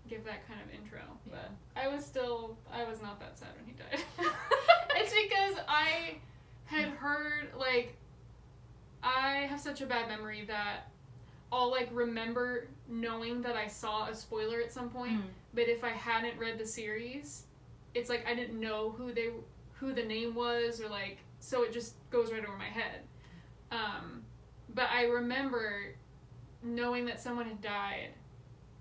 give that kind of intro. But I was not that sad when he died. It's because I had heard, like, I have such a bad memory that I'll, like, remember knowing that I saw a spoiler at some point, but if I hadn't read the series, it's like I didn't know who the name was, or, like, so it just goes right over my head. But I remember knowing that someone had died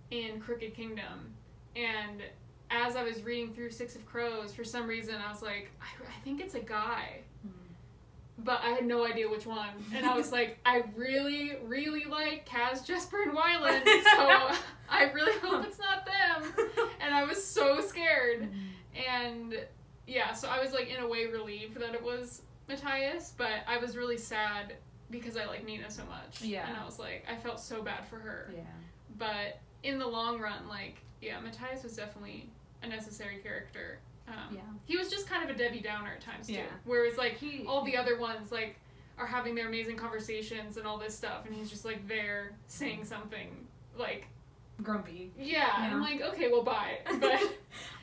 in Crooked Kingdom, and as I was reading through Six of Crows, for some reason I was like, I think it's a guy. But I had no idea which one. And I was like, I really, really like Kaz, Jesper, and Wylan, so I really hope it's not them. And I was so scared. And yeah, so I was, like, in a way relieved that it was Matthias, but I was really sad because I like Nina so much. Yeah. And I was like, I felt so bad for her. Yeah. But in the long run, like, yeah, Matthias was definitely a necessary character. He was just kind of a Debbie Downer at times, too. Whereas, like, all the other ones, like, are having their amazing conversations and all this stuff, and he's just, like, there saying something, like, grumpy. Yeah, Yeah. I'm like, okay, well, bye. But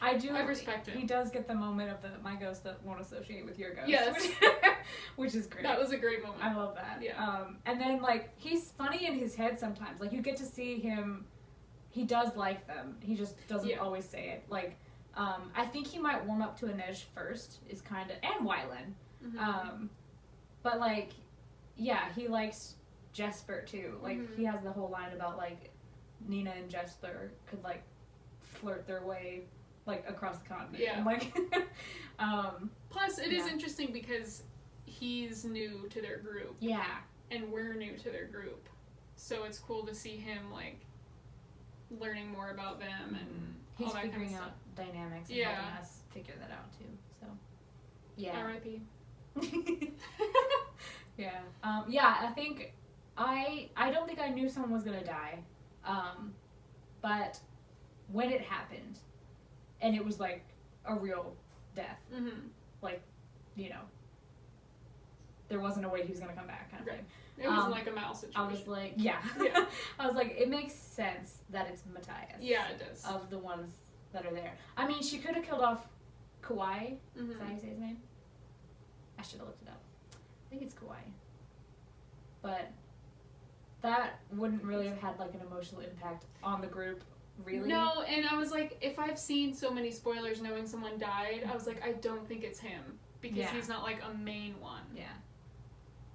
I respect it. He does get the moment of my ghost that won't associate with your ghost. Yes. Which is great. That was a great moment. I love that. Yeah. And then, like, he's funny in his head sometimes. Like, you get to see him, he does like them. He just doesn't always say it. Like, I think he might warm up to Inej first, is kind of, and Wylan. Mm-hmm. But, like, yeah, he likes Jesper, too. Like, he has the whole line about, like, Nina and Jesper could, like, flirt their way, like, across the continent. Yeah. And, like, Plus, it is interesting because he's new to their group. Yeah. And we're new to their group. So it's cool to see him, like, learning more about them and he's all that figuring kind of out stuff. dynamics and helping us figure that out, too. So, yeah. R.I.P. Yeah. Yeah, I think I don't think I knew someone was gonna die. But when it happened, and it was like a real death, like, you know, there wasn't a way he was gonna come back, kind of thing. It wasn't like a mouse situation. I was like, I was like, it makes sense that it's Matthias. Yeah, it does. Of the ones that are there. I mean, she could have killed off Kauai. Is that how you say his name? I should have looked it up. I think it's Kauai. But that wouldn't really have had like an emotional impact on the group, really. No, and I was like, if I've seen so many spoilers knowing someone died, I was like, I don't think it's him. Because he's not like a main one. Yeah.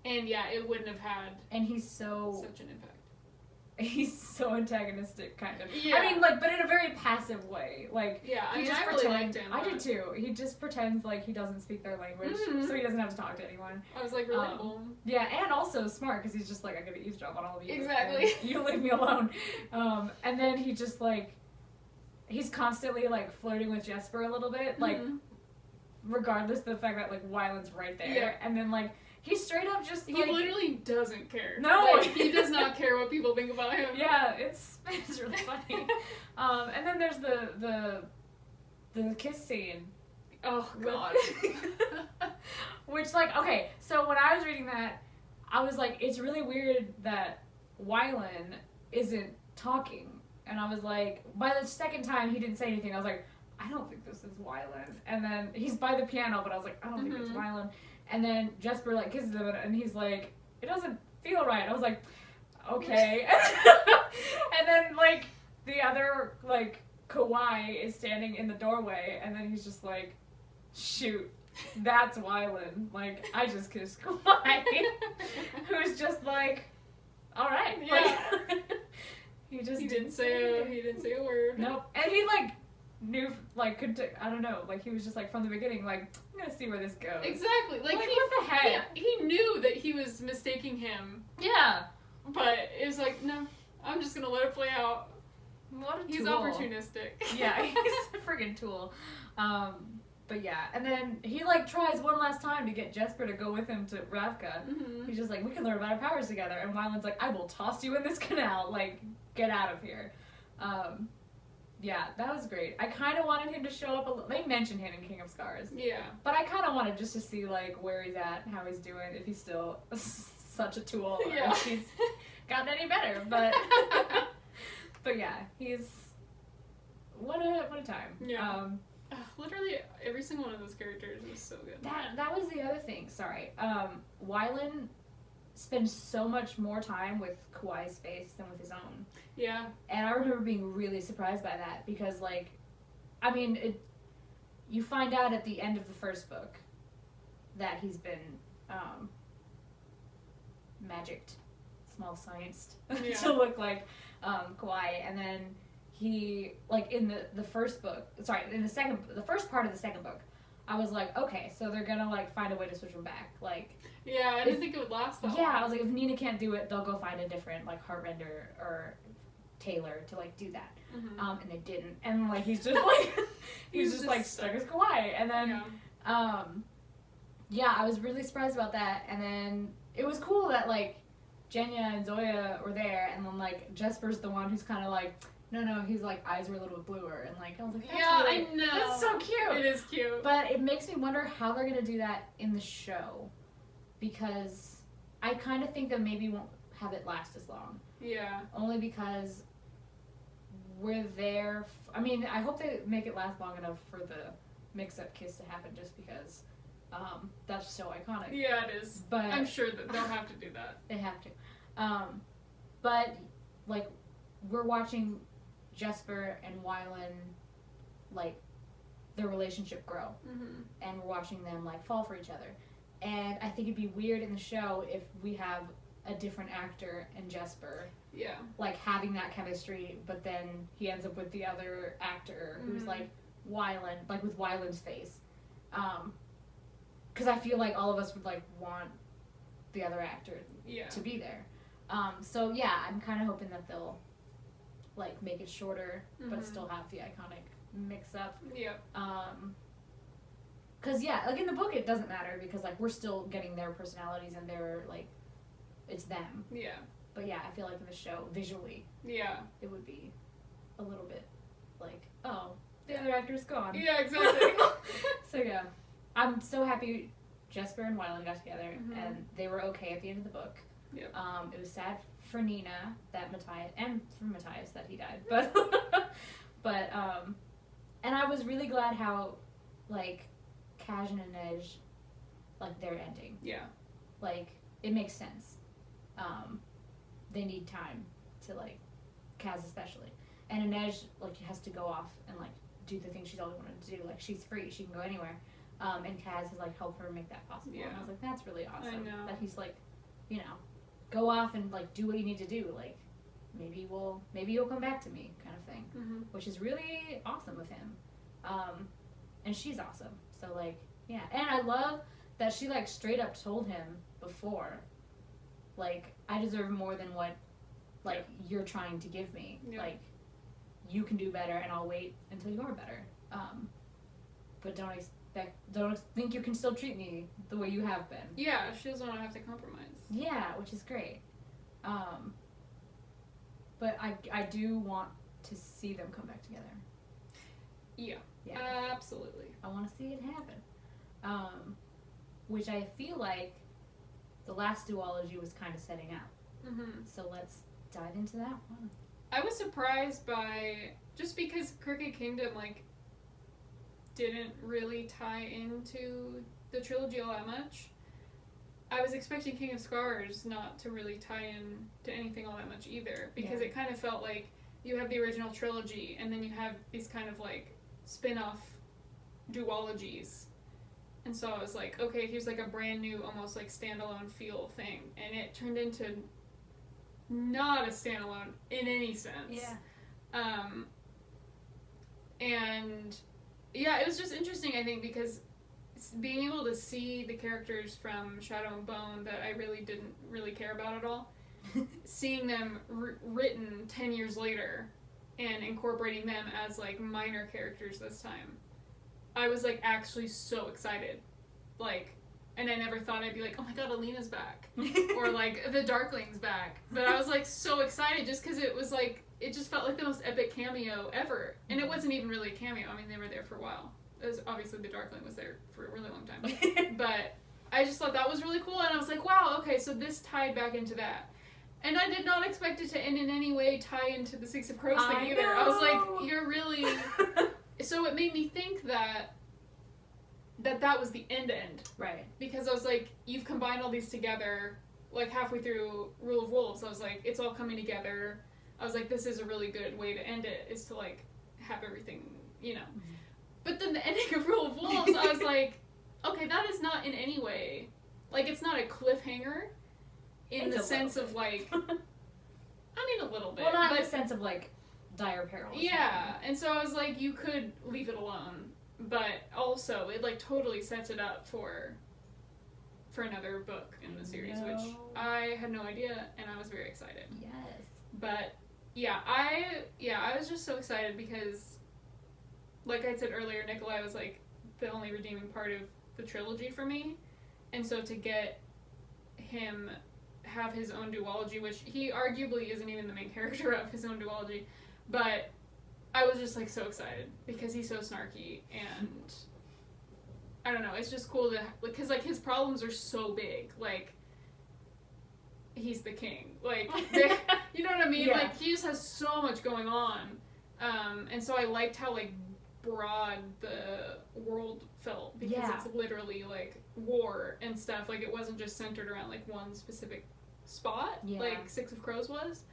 And yeah, it wouldn't have had he's so such an impact. He's so antagonistic, kind of. Yeah. I mean, like, but in a very passive way. Like, yeah, I he mean, just I really liked him. I did too. He just pretends like he doesn't speak their language, so he doesn't have to talk to anyone. I was like, relatable. Yeah, and also smart, because he's just like, I'm gonna eavesdrop on all of you. Exactly. You leave me alone. And then he just, like, he's constantly, like, flirting with Jesper a little bit, like, regardless of the fact that, like, Wyland's right there. Yeah. And then, like, he straight up just, like... He literally doesn't care. No! Like, he does not care what people think about him. Yeah, it's really funny. And then there's the kiss scene. Oh, God. Which, like, okay, so when I was reading that, I was like, it's really weird that Wylan isn't talking. And I was like, by the second time he didn't say anything, I was like, I don't think this is Wylan. And then he's by the piano, but I was like, I don't think it's Wylan. And then Jesper, like, kisses him, and he's like, it doesn't feel right. I was like, okay. And then, like, the other, like, Kauai is standing in the doorway, and then he's just like, shoot, that's Wylan. Like, I just kissed Kauai. Who's just like, all right. Yeah. Like, he didn't say a word. Nope. And he, like, knew, like, I don't know, like, he was just like, from the beginning, like, I'm gonna see where this goes. Exactly. Like what the heck? He knew that he was mistaking him. Yeah. But it was like, no, I'm just gonna let it play out. What a He's tool. opportunistic. Yeah, he's a friggin' tool. But yeah, and then he, like, tries one last time to get Jesper to go with him to Ravka. He's just like, we can learn about our powers together. And Wyland's like, I will toss you in this canal. Like, get out of here. Yeah, that was great. I kind of wanted him to show up they mentioned him in King of Scars. Yeah. But I kind of wanted just to see, like, where he's at, how he's doing, if he's still such a tool, or if he's gotten any better. But, but yeah, he's, what a time. Yeah. Literally every single one of those characters was so good. That was the other thing, sorry. Wylan spends so much more time with Kauai's face than with his own. Yeah. And I remember being really surprised by that, because, like, I mean, you find out at the end of the first book that he's been magicked, small scienced, to look like Kauai, and then he, like, in the first book, sorry, in the first part of the second book, I was like, okay, so they're gonna, like, find a way to switch him back, like... Yeah, I didn't think it would last that long. Yeah, I was like, if Nina can't do it, they'll go find a different, like, Heartrender or Taylor to, like, do that. And they didn't. And, like, he's just, like, he's just like, stuck as Kauai. And then, yeah, I was really surprised about that. And then it was cool that, like, Jenya and Zoya were there, and then, like, Jesper's the one who's kind of like, no, he's like, eyes were a little bit bluer, and, like, I was like, that's really, I know. That's so cute. It is cute. But it makes me wonder how they're gonna do that in the show, because I kind of think that maybe won't have it last as long. Yeah. Only because we're there. I mean, I hope they make it last long enough for the mix-up kiss to happen, just because that's so iconic. Yeah, it is. But I'm sure that they'll have to do that. They have to. But like, we're watching Jesper and Wylan, like, their relationship grow, and we're watching them like fall for each other. And I think it'd be weird in the show if we have a different actor and Jesper, like, having that chemistry, but then he ends up with the other actor who's like Wylan, like with Wylan's face. Because I feel like all of us would like want the other actor to be there. So yeah, I'm kind of hoping that they'll like make it shorter, but still have the iconic mix up. Cause yeah, like in the book it doesn't matter, because like we're still getting their personalities and they're like, it's them. But yeah, I feel like in the show, visually, it would be a little bit like, oh, the other actor's gone. Yeah, exactly. So yeah, I'm so happy Jesper and Wylan got together and they were okay at the end of the book. It was sad for Nina that Matthias, and for Matthias that he died, but and I was really glad how like Kaj and Inej, like, their ending. Like, it makes sense. They need time to, like, Kaz especially. And Inej, like, has to go off and, like, do the thing she's always wanted to do. Like, she's free. She can go anywhere. And Kaz has, like, helped her make that possible. And I was like, that's really awesome. That he's, like, you know, go off and, like, do what you need to do. Like, maybe you'll come back to me, kind of thing. Which is really awesome of him. And she's awesome. So, like, yeah. And I love that she, like, straight up told him before, like, I deserve more than what, like, you're trying to give me. Like, you can do better, and I'll wait until you're better. But don't think you can still treat me the way you have been. Yeah, she doesn't want to have to compromise. Yeah, which is great. But I do want to see them come back together. Yeah. Absolutely. I want to see it happen. Which I feel like the last duology was kind of setting up. So let's dive into that one. I was surprised by, just because Crooked Kingdom, like, didn't really tie into the trilogy all that much. I was expecting King of Scars not to really tie in to anything all that much either, because it kind of felt like you have the original trilogy and then you have these kind of like spin-off duologies, and so I was like, okay, here's like a brand new, almost like standalone feel thing, and it turned into not a standalone in any sense. And yeah, it was just interesting, I think, because being able to see the characters from Shadow and Bone that I really didn't really care about at all, seeing them written 10 years later and incorporating them as like minor characters this time, I was like actually so excited. Like, and I never thought I'd be like, oh my god, Alina's back. Or like, the Darkling's back. But I was like so excited just because it was like, it just felt like the most epic cameo ever. And it wasn't even really a cameo. I mean, they were there for a while. It was, obviously the Darkling was there for a really long time. But I just thought that was really cool, and I was like, wow, okay, so this tied back into that. And I did not expect it to in any way tie into the Six of Crows thing either. I was like, you're really... So it made me think that was the end. Right. Because I was like, you've combined all these together, like halfway through Rule of Wolves. I was like, it's all coming together. I was like, this is a really good way to end it, is to like have everything, you know. But then the ending of Rule of Wolves, I was like, okay, that is not in any way, like, it's not a cliffhanger in the sense of like, I mean a little bit. Well, not in the sense of like dire peril. Yeah, and so I was like, you could leave it alone, but also it like totally sets it up for another book in the series, which I had no idea, and I was very excited. Yes. But yeah, I was just so excited because, like I said earlier, Nikolai was like the only redeeming part of the trilogy for me, and so to get him have his own duology, which he arguably isn't even the main character of his own duology, but I was just like so excited because he's so snarky, and I don't know, it's just cool to, because like his problems are so big, like he's the king, like you know what I mean? Yeah. Like he just has so much going on, And so I liked how, like, broad the world felt, because it's literally, like, war and stuff. Like, it wasn't just centered around, like, one specific spot, like Six of Crows was.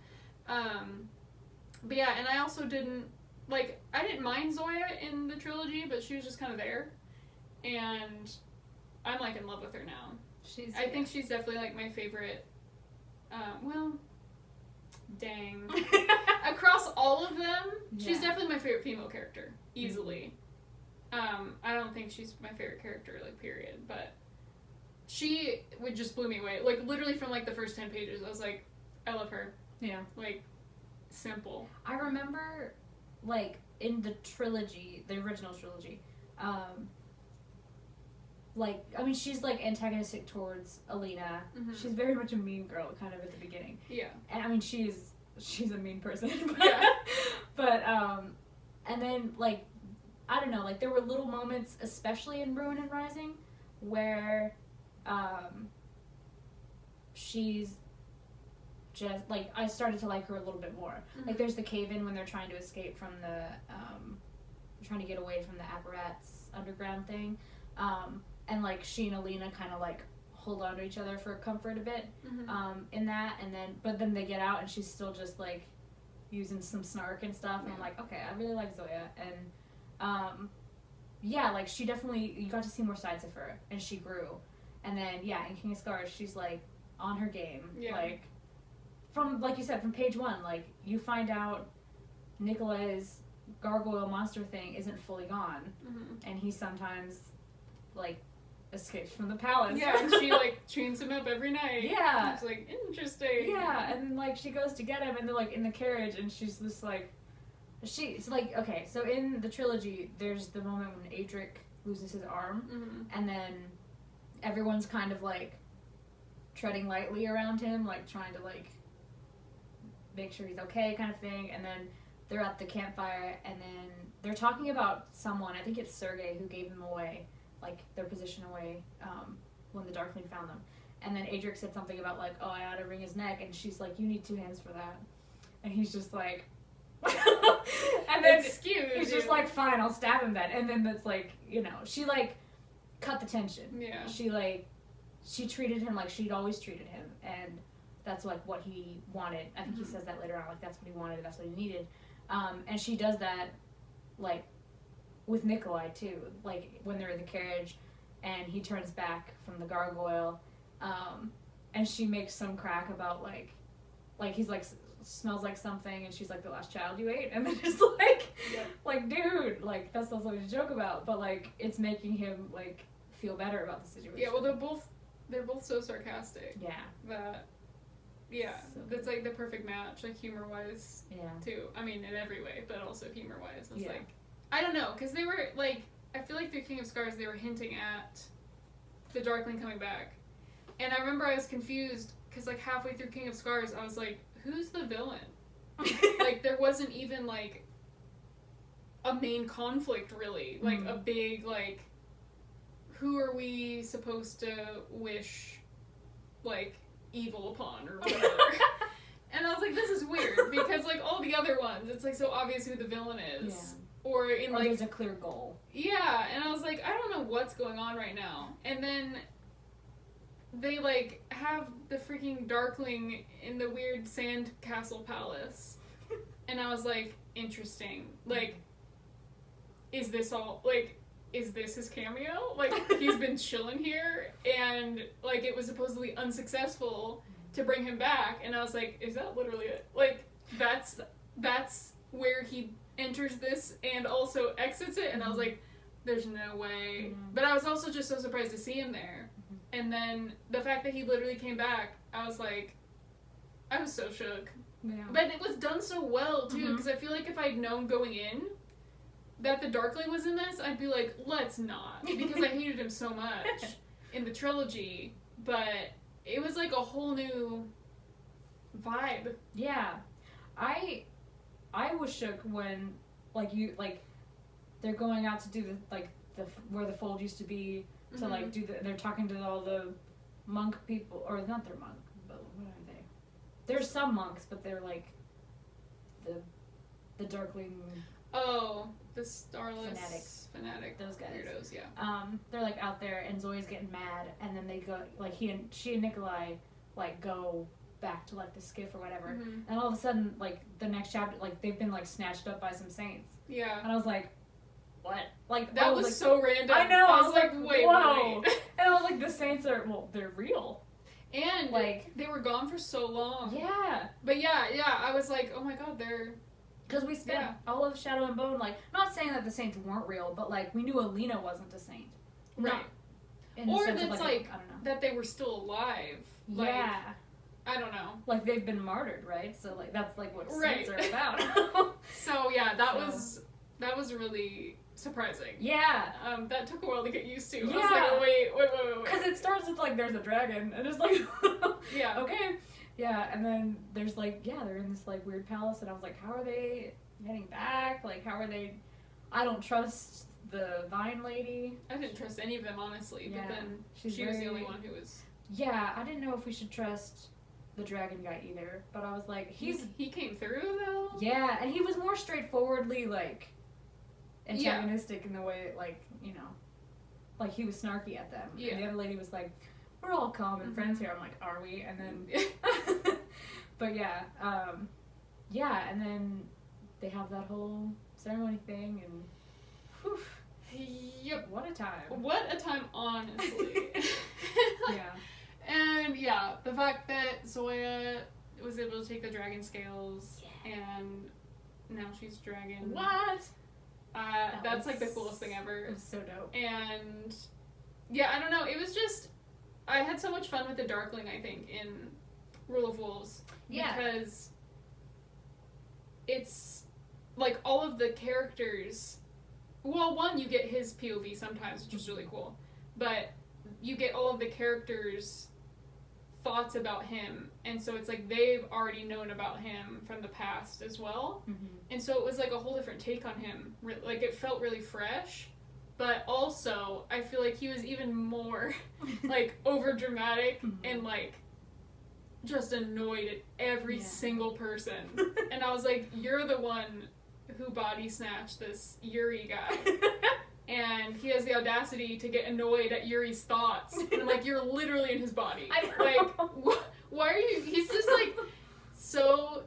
But yeah, and I also didn't mind Zoya in the trilogy, but she was just kind of there. And I'm, like, in love with her now. I think she's definitely, like, my favorite, well, dang. Across all of them, she's definitely my favorite female character, easily. I don't think she's my favorite character, like, period, but she would just blew me away. Like, literally from, like, the first 10 pages, I was like, I love her. Yeah. Like, simple. I remember, like, in the trilogy, the original trilogy, like, I mean, she's, like, antagonistic towards Alina. Mm-hmm. She's very much a mean girl, kind of, at the beginning. Yeah. And, I mean, she's a mean person. But, and then, like, I don't know, like, there were little moments, especially in Ruin and Rising, where, she's just, like, I started to like her a little bit more. Mm-hmm. Like, there's the cave-in when they're trying to escape from the, trying to get away from the apparatus underground thing. And, like, she and Alina kind of, like, hold on to each other for comfort a bit, in that, and then, but then they get out, and she's still just, like, using some snark and stuff, and I'm like, okay, I really like Zoya, and, yeah, like, she definitely, you got to see more sides of her, and she grew, and then, yeah, in King of Scars, she's, like, on her game, like, from, like you said, from page 1, like, you find out Nikolai's gargoyle monster thing isn't fully gone, and he sometimes, like, escapes from the palace. Yeah, and she, like, chains him up every night. Yeah. It's, like, interesting. Yeah, and then, like, she goes to get him, and they're, like, in the carriage, and she's just, like, she's, like, okay, so in the trilogy, there's the moment when Adric loses his arm, and then everyone's kind of, like, treading lightly around him, like, trying to, like, make sure he's okay, kind of thing, and then they're at the campfire, and then they're talking about someone, I think it's Sergei, who gave them away, like, their position away, when the Darkling found them. And then Adric said something about, like, oh, I ought to wring his neck, and she's like, you need 2 hands for that. And he's just like, and then he's just like, fine, I'll stab him then. And then that's like, you know, she, like, cut the tension. Yeah. She, like, she treated him like she'd always treated him, and that's, like, what he wanted. I think he says that later on, like, that's what he wanted, that's what he needed. And she does that, like, with Nikolai, too. Like, when they're in the carriage, and he turns back from the gargoyle, and she makes some crack about, like, he's, like, smells like something, and she's like, the last child you ate, and then it's like, like, dude, like, that's not something to joke about, but, like, it's making him, like, feel better about the situation. Yeah, well, they're both so sarcastic. Yeah. That, yeah, so that's, like, the perfect match, like, humor-wise, too. I mean, in every way, but also humor-wise. It's like, I don't know, because they were, like, I feel like through King of Scars, they were hinting at the Darkling coming back. And I remember I was confused, because, like, halfway through King of Scars, I was like, who's the villain? Like, there wasn't even, like, a main conflict, really. Like, a big, like, who are we supposed to wish, like, evil upon, or whatever. And I was like, this is weird, because, like, all the other ones, it's, like, so obvious who the villain is. Yeah. Or like, there's a clear goal. Yeah, and I was like, I don't know what's going on right now. And then they, like, have the freaking Darkling in the weird sand castle palace. And I was like, interesting. Like, is this all, like, is this his cameo? Like, he's been chilling here, and, like, it was supposedly unsuccessful to bring him back. And I was like, is that literally it? Like, that's where he enters this and also exits it, and I was like, there's no way. But I was also just so surprised to see him there. And then the fact that he literally came back, I was like, I was so shook. Yeah. But it was done so well, too, because I feel like if I'd known going in that the Darkling was in this, I'd be like, let's not, because I hated him so much in the trilogy. But it was like a whole new vibe. Yeah. I was shook when, like, they're going out to do the where the fold used to be, to, like, they're talking to all the monk people, or not their monk, but what are they? There's some monks, but they're, like, the the Darkling. Oh, the Starless Fanatic. Those guys. Weirdos, yeah. They're like out there, and Zoe's getting mad, and then they go like she and Nikolai like go back to like the skiff or whatever, and all of a sudden like the next chapter like they've been like snatched up by some saints. Yeah. And I was like, what? Like that was like, so random. I know. I was like, wait, whoa. wait. And I was like, the saints are they're real. And like they were gone for so long. Yeah. But yeah, I was like, oh my god, they're. Because we spent all of Shadow and Bone, like, not saying that the saints weren't real, but, like, we knew Alina wasn't a saint. Right. Or that's, like, I don't know. That they were still alive. Like, yeah. I don't know. Like, they've been martyred, right? So, like, that's, like, what saints are about. So, yeah, that was really surprising. Yeah. That took a while to get used to. Yeah. I was like, wait. Because it starts with, like, there's a dragon, and it's like, yeah. Okay. Yeah, and then there's like, they're in this like weird palace, and I was like, how are they getting back? Like, how are they? I don't trust the Vine Lady. I didn't trust any of them, honestly, but then she was the only one who was. Yeah, I didn't know if we should trust the dragon guy either, but I was like, he came through though? Yeah, and he was more straightforwardly like antagonistic in the way like, you know, like he was snarky at them. Yeah. And the other lady was like, we're all calm and friends here. I'm like, are we? And then, but yeah, and then they have that whole ceremony thing, and whew, yep, what a time! What a time, honestly. Yeah, and yeah, the fact that Zoya was able to take the dragon scales, and now she's dragon. What? That's like the coolest thing ever. It was so dope. And yeah, I don't know. It was just. I had so much fun with the Darkling, I think, in Rule of Wolves. Yeah. Because it's, like, all of the characters... Well, one, you get his POV sometimes, which is really cool. But you get all of the characters' thoughts about him. And so it's like they've already known about him from the past as well. Mm-hmm. And so it was, like, a whole different take on him. Like, it felt really fresh. But also, I feel like he was even more, like, over-dramatic and, like, just annoyed at every single person. And I was like, you're the one who body snatched this Yuri guy. And he has the audacity to get annoyed at Yuri's thoughts. And I'm like, you're literally in his body. I know. Like, why are you... He's just, like, so,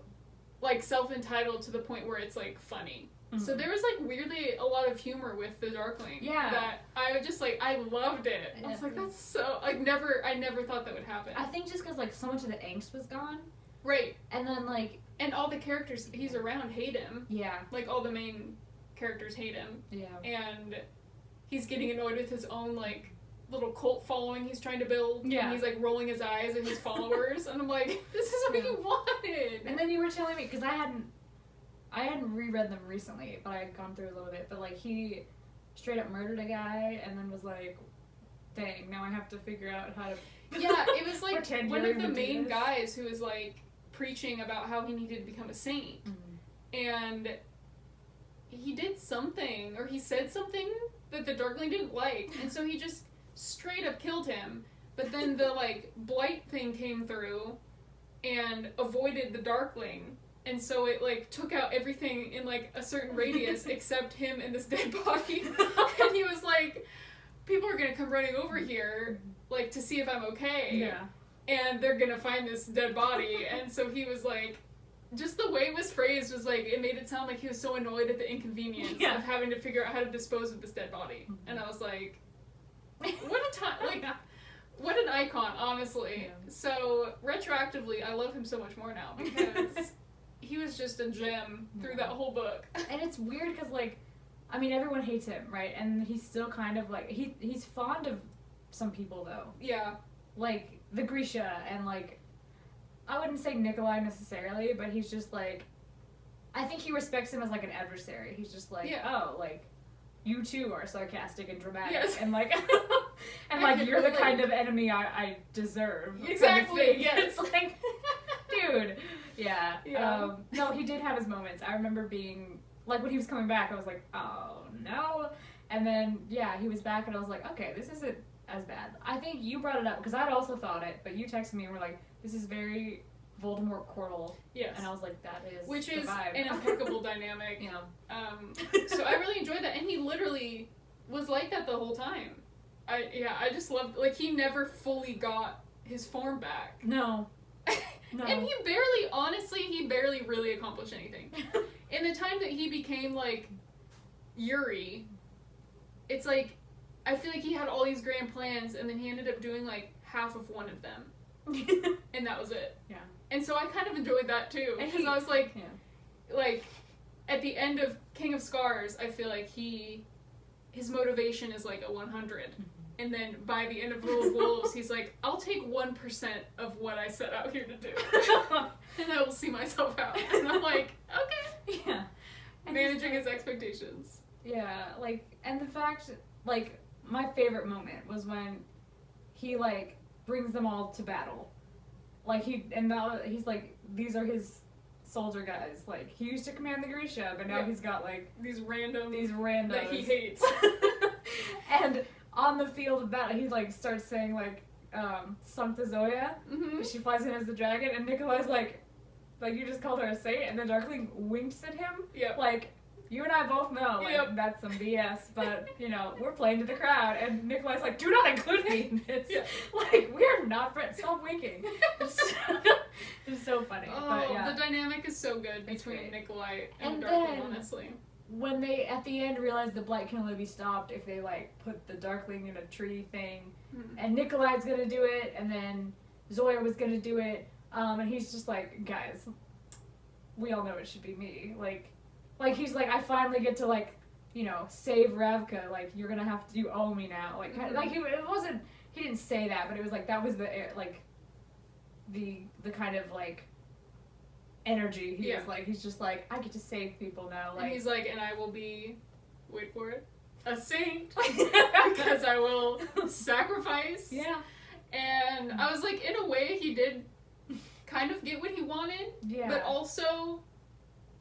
like, self-entitled to the point where it's, like, funny. So there was, like, weirdly a lot of humor with the Darkling. Yeah. That I was just, like, I loved it. I was like, that's so... I never thought that would happen. I think just because, like, so much of the angst was gone. Right. And then, like... And all the characters he's around hate him. Yeah. Like, all the main characters hate him. Yeah. And he's getting annoyed with his own, like, little cult following he's trying to build. Yeah. And he's, like, rolling his eyes at his followers. And I'm like, this is what you wanted. And then you were telling me, because I hadn't reread them recently, but I had gone through a little bit, but, like, he straight up murdered a guy and then was like, dang, now I have to figure out how to... Yeah, it was, like, one of the would main guys who was, like, preaching about how he needed to become a saint. And he did something, or he said something that the Darkling didn't like, and so he just straight up killed him. But then the, like, blight thing came through and avoided the Darkling. And so it, like, took out everything in, like, a certain radius except him and this dead body. And he was like, people are gonna come running over here, like, to see if I'm okay. Yeah. And they're gonna find this dead body. And so he was like, just the way it was phrased was like, it made it sound like he was so annoyed at the inconvenience of having to figure out how to dispose of this dead body. And I was like, what a time, like, what an icon, honestly. Yeah. So, retroactively, I love him so much more now because he was just a gem through that whole book. And it's weird because, like, I mean, everyone hates him, right? And he's still kind of, like, he's fond of some people, though. Yeah. Like, the Grisha and, like, I wouldn't say Nikolai necessarily, but he's just, like, I think he respects him as, like, an adversary. He's just like, oh, like, you too are sarcastic and dramatic. Yes. And, like, and, like, you're the kind of enemy I deserve. Exactly, kind of yes. It's like, dude. Yeah. No, he did have his moments. I remember being, like, when he was coming back, I was like, oh, no. And then, yeah, he was back, and I was like, okay, this isn't as bad. I think you brought it up, because I'd also thought it, but you texted me and were like, this is very Voldemort Quirrell. Yes. And I was like, that is Which the is vibe. an impeccable dynamic. Yeah. So I really enjoyed that, and he literally was like that the whole time. I just loved, like, he never fully got his form back. No. No. And he barely really accomplished anything. In the time that he became, like, Yuri, it's like, I feel like he had all these grand plans, and then he ended up doing, like, half of one of them. And that was it. Yeah. And so I kind of enjoyed that, too. Because I was like, like, at the end of King of Scars, I feel like his motivation is, like, a 100. And then by the end of Rule of Wolves, he's like, I'll take 1% of what I set out here to do. And I will see myself out. And I'm like, okay. Yeah. And managing his expectations. Yeah, like, and the fact, like, my favorite moment was when he, like, brings them all to battle. Like, he's like, these are his soldier guys. Like, he used to command the Grisha, but now he's got, like, these randoms that he hates. And on the field of battle, he, like, starts saying, like, Sancta Zoya, but she flies in as the dragon, and Nikolai's like, you just called her a saint, and the Darkling winks at him. Yep. Like, you and I both know, like, that's some BS, but, you know, we're playing to the crowd, and Nikolai's like, do not include me in this. Yeah. Like, we're not friends, stop winking. It's so funny. Oh, but, yeah. The dynamic is so good between Nikolai and And Darkling, then, honestly. When they, at the end, realize the blight can only be stopped if they, like, put the Darkling in a tree thing, and Nikolai's gonna do it, and then Zoya was gonna do it, and he's just like, guys, we all know it should be me. Like he's like, I finally get to, like, you know, save Ravka, like, you're gonna have to, you owe me now. Like, like he didn't say that, but it was like, that was the, like, the kind of, like, energy he was like, he's just like, I get to save people now. Like, and he's like, and I will be, wait for it, a saint, because I will sacrifice. Yeah. And I was like, in a way, he did kind of get what he wanted, but also,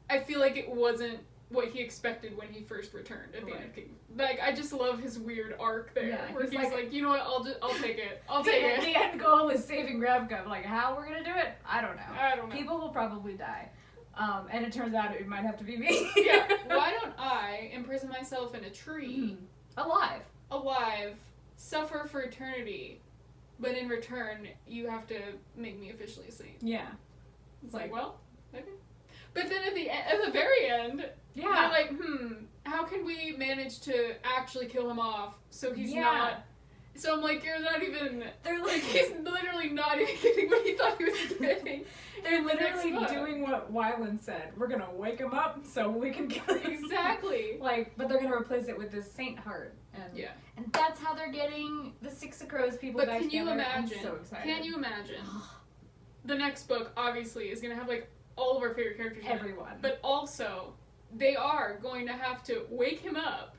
I feel like it wasn't what he expected when he first returned at the end of King. Like, I just love his weird arc there, where he's like, you know what, I'll take it. I'll take it. The end goal is saving Ravka. Like, how we're gonna do it? I don't know. People will probably die. And it turns out it might have to be me. Yeah. Why don't I imprison myself in a tree, alive, suffer for eternity, but in return, you have to make me officially a saint. Yeah. It's like, well, okay. But then at the very end, they're like, how can we manage to actually kill him off so he's not... So I'm like, you're not even... They're like, he's literally not even getting what he thought he was getting. They're literally doing what Wyland said. We're gonna wake him up so we can kill him. Exactly. Like, but they're gonna replace it with this saint heart. And that's how they're getting the Six of Crows people back together. But can you imagine? I'm so excited. Can you imagine? The next book, obviously, is gonna have, like, all of our favorite characters. Everyone. But also, they are going to have to wake him up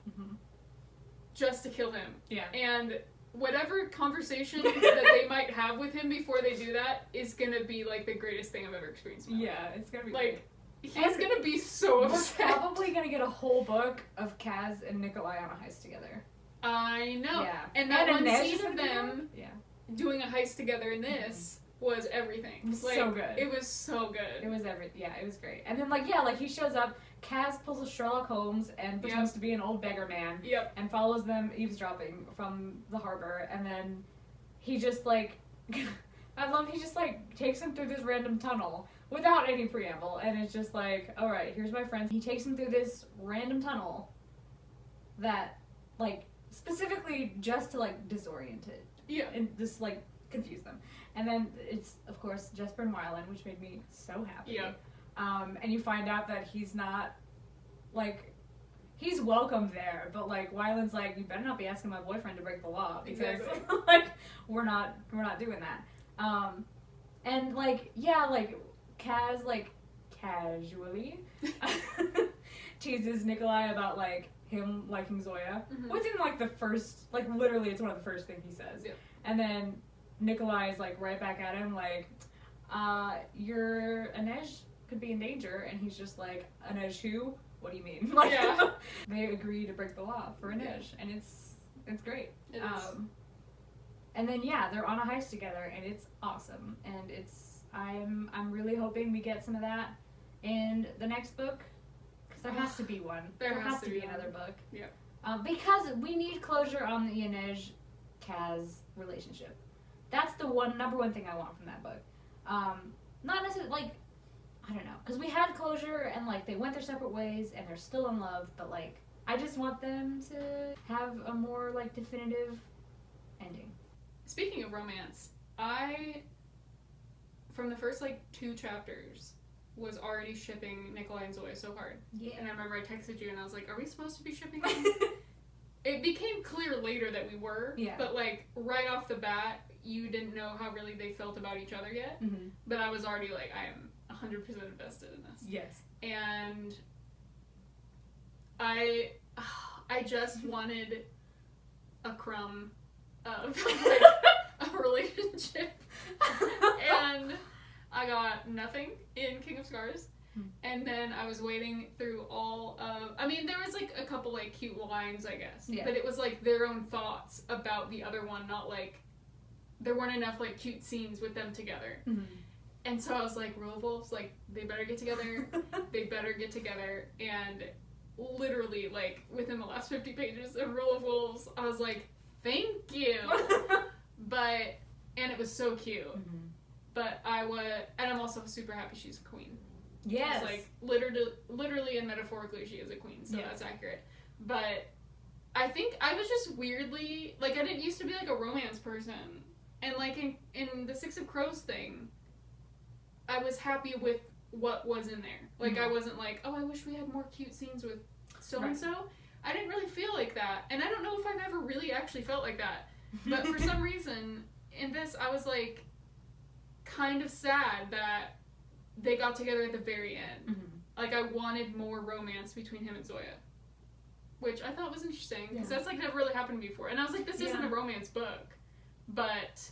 just to kill him. Yeah. And whatever conversation that they might have with him before they do that is gonna be, like, the greatest thing I've ever experienced. Yeah, it's gonna be like, great. He's gonna be so upset. We're probably gonna get a whole book of Kaz and Nikolai on a heist together. I know. Yeah. And that one scene of them doing a heist together in this was everything. It was like, so good. It was so good. It was it was great. And then, like, he shows up, Kaz pulls a Sherlock Holmes and pretends to be an old beggar man. And follows them eavesdropping from the harbor, and then he just, like, he just, like, takes him through this random tunnel without any preamble, and it's just like, alright, here's my friends. He takes him through this random tunnel that, like, specifically just to, like, disorient it. Yeah. And just, like, confuse them. And then it's, of course, Jesper and Wyland, which made me so happy. Yeah. And you find out that he's not, like, he's welcome there, but, like, Wyland's like, you better not be asking my boyfriend to break the law, because, like, we're not doing that. And, like, like, Kaz, like, casually teases Nikolai about, like, him liking Zoya. Within, like, the first, like, literally, it's one of the first things he says. Yeah. And then Nikolai is, like, right back at him, like, your Inej could be in danger, and he's just like, Inej who? What do you mean? Like, they agree to break the law for Inej, and it's great. And then, they're on a heist together, and it's awesome, and I'm really hoping we get some of that in the next book, because there has to be one. There has to be another book. Yeah. Because we need closure on the Inej Kaz relationship. That's the number one thing I want from that book. Not necessarily, like, I don't know, because we had closure and, like, they went their separate ways and they're still in love, but, like, I just want them to have a more, like, definitive ending. Speaking of romance, from the first, like, 2 chapters, was already shipping Nikolai and Zoya so hard. Yeah. And I remember I texted you and I was like, are we supposed to be shipping them? It became clear later that we were, but, like, right off the bat, you didn't know how really they felt about each other yet. Mm-hmm. But I was already like, I am 100% invested in this. Yes. And I just wanted a crumb of, like, a relationship. And I got nothing in King of Scars. And then I was waiting through all of... I mean, there was, like, a couple, like, cute lines, I guess. Yeah. But it was, like, their own thoughts about the other one, not, like... There weren't enough, like, cute scenes with them together. Mm-hmm. And so I was like, Rule of Wolves, like, they better get together. They better get together. And literally, like, within the last 50 pages of Rule of Wolves, I was like, thank you. And it was so cute. Mm-hmm. But and I'm also super happy she's a queen. Yes. Like, literally and metaphorically, she is a queen, so that's accurate. But I think I was just weirdly, like, I didn't used to be, like, a romance person. And, like, in the Six of Crows thing, I was happy with what was in there. Like, I wasn't like, oh, I wish we had more cute scenes with so-and-so. Right. I didn't really feel like that. And I don't know if I've ever really actually felt like that. But for some reason, in this, I was, like, kind of sad that they got together at the very end. Mm-hmm. Like, I wanted more romance between him and Zoya. Which I thought was interesting, because that's, like, never really happened before. And I was like, this isn't a romance book. But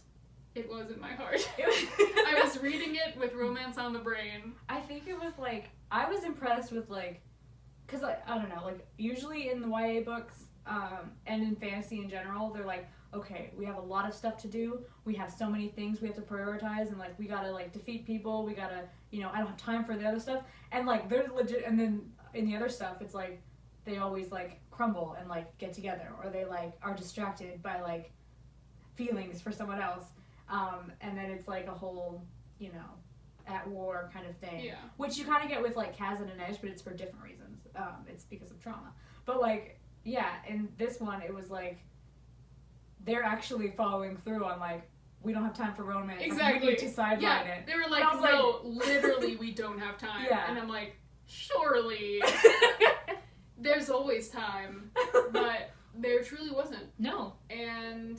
it was in my heart. I was reading it with romance on the brain. I think it was, like, I was impressed with, like, because, like, I don't know, like, usually in the YA books, and in fantasy in general, they're like, okay, we have a lot of stuff to do, we have so many things we have to prioritize, and, like, we gotta, like, defeat people, we gotta, you know, I don't have time for the other stuff, and, like, they're legit, and then in the other stuff, it's, like, they always, like, crumble and, like, get together, or they, like, are distracted by, like, feelings for someone else, and then it's, like, a whole, you know, at war kind of thing, which you kind of get with, like, Kaz and Inej, but it's for different reasons, it's because of trauma, but, like, yeah, in this one, it was, like, they're actually following through on, like, we don't have time for romance. Exactly. Like, we need to sideline it. They were like, no, literally, we don't have time. Yeah. And I'm like, surely. There's always time. But there truly wasn't. No. And,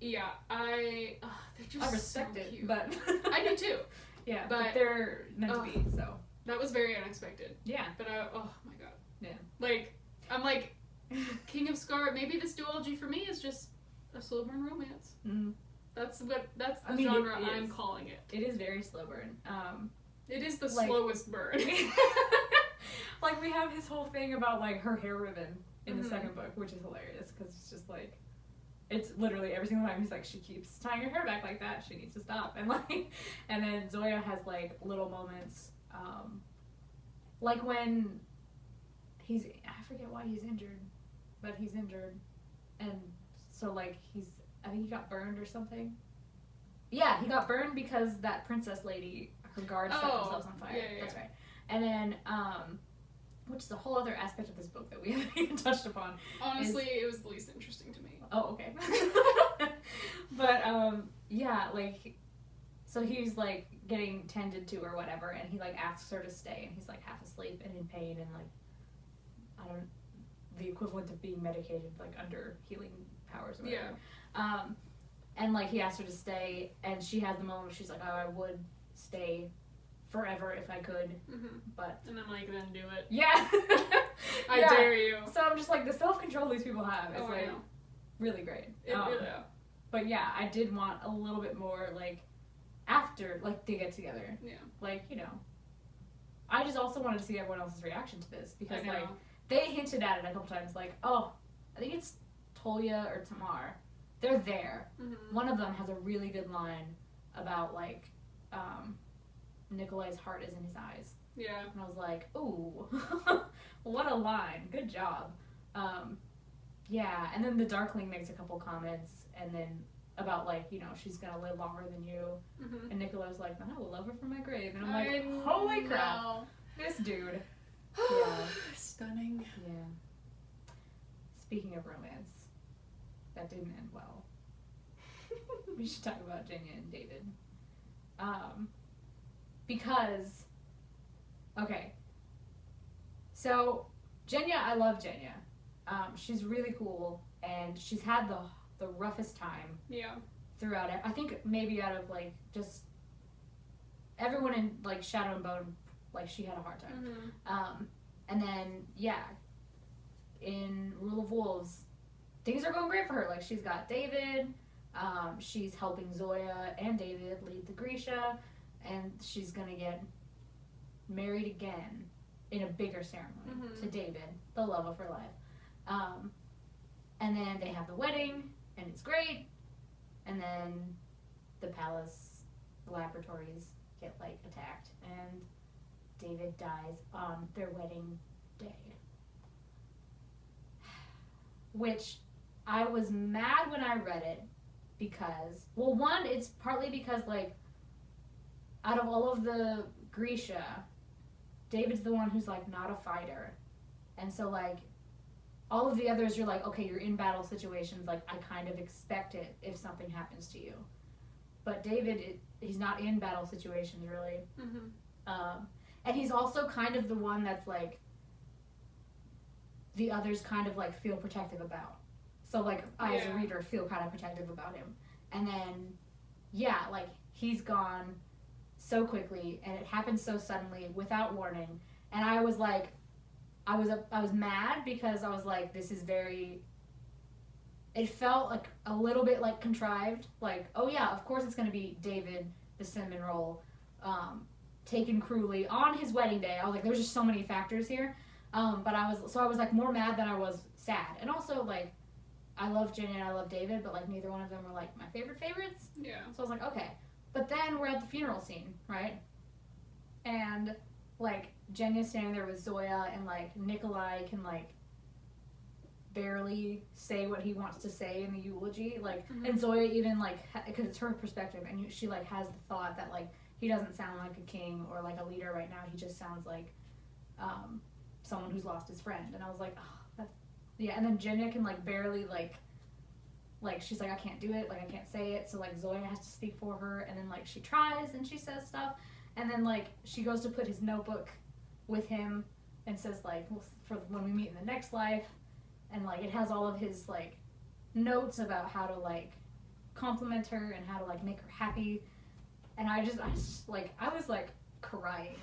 yeah, they're just I respect so it, cute. but... I do too. Yeah, but they're meant to be, so. That was very unexpected. Yeah. But oh my god. Yeah. Like, I'm like, King of Scar, maybe this duology for me is just a slow burn romance. Mm-hmm. That's the genre I'm calling it. It is very slow burn. It is the slowest burn. Like, we have his whole thing about, like, her hair ribbon in the second book, which is hilarious, because it's just, like, it's literally every single time he's like, she keeps tying her hair back like that, she needs to stop. And, like, and then Zoya has, like, little moments, like when I forget why he's injured, but he's injured, and so, like, I think he got burned or something. Yeah, he got burned because that princess lady, her guards set themselves on fire. Yeah. That's right. And then, which is a whole other aspect of this book that we haven't even touched upon. Honestly, it was the least interesting to me. Oh, okay. But, yeah, like, so he's, like, getting tended to or whatever, and he, like, asks her to stay, and he's, like, half asleep and in pain, and, like, the equivalent of being medicated, like, under healing powers or whatever. Yeah. And, like, he asked her to stay, and she has the moment where she's like, oh, I would stay forever if I could, but... And I'm like, then do it. Yeah! I dare you. So I'm just like, the self-control these people have is, like, really great. But, yeah, I did want a little bit more, like, after, like, they get together. Yeah. Like, you know. I just also wanted to see everyone else's reaction to this, because, like, they hinted at it a couple times, like, oh, I think it's Tolia or Tamar. They're there. Mm-hmm. One of them has a really good line about, like, Nikolai's heart is in his eyes. Yeah. And I was like, ooh, what a line. Good job. Yeah, and then the Darkling makes a couple comments, and then about, like, you know, she's gonna live longer than you. Mm-hmm. And Nikolai's like, I will love her from my grave. And I'm like, holy crap. This dude. Yeah. Stunning. Yeah. Speaking of romance, that didn't end well. We should talk about Jenya and David. Because, okay. So, Jenya, I love Jenya. She's really cool, and she's had the roughest time. Yeah. Throughout it. I think maybe out of, like, just everyone in, like, Shadow and Bone, like, she had a hard time. Mm-hmm. And then, yeah, in Rule of Wolves, things are going great for her. Like, she's got David, she's helping Zoya and David lead the Grisha, and she's gonna get married again in a bigger ceremony to David, the love of her life. And then they have the wedding, and it's great, and then the palace laboratories get, like, attacked, and David dies on their wedding day. Which I was mad when I read it because, well, one, it's partly because, like, out of all of the Grisha, David's the one who's, like, not a fighter. And so, like, all of the others, you're like, okay, you're in battle situations, like, I kind of expect it if something happens to you. But David, he's not in battle situations, really. Mm-hmm. And he's also kind of the one that's, like, the others kind of, like, feel protective about. So, like, I as a reader feel kind of protective about him. And then, yeah, like, he's gone so quickly, and it happened so suddenly, without warning. And I was, like, I was mad because I was like, this is very, it felt like a little bit, like, contrived. Like, oh yeah, of course it's going to be David, the cinnamon roll, taken cruelly on his wedding day. I was like, there's just so many factors here. But I was like more mad than I was sad. And also, like, I love Jenny and I love David, but, like, neither one of them were, like, my favorites. Yeah. So I was like, okay. But then we're at the funeral scene, right? And, like, Jenya's standing there with Zoya, and, like, Nikolai can, like, barely say what he wants to say in the eulogy. Like, and Zoya even, like, because it's her perspective, and she, like, has the thought that, like, he doesn't sound like a king or, like, a leader right now. He just sounds like someone who's lost his friend. And I was like, oh, that's, yeah. And then Jenya can, like, barely, like, she's like, I can't do it, like, I can't say it, so, like, Zoya has to speak for her, and then, like, she tries, and she says stuff, and then, like, she goes to put his notebook with him, and says, like, well, for when we meet in the next life, and, like, it has all of his, like, notes about how to, like, compliment her, and how to, like, make her happy, and I just, like, I was, like, crying,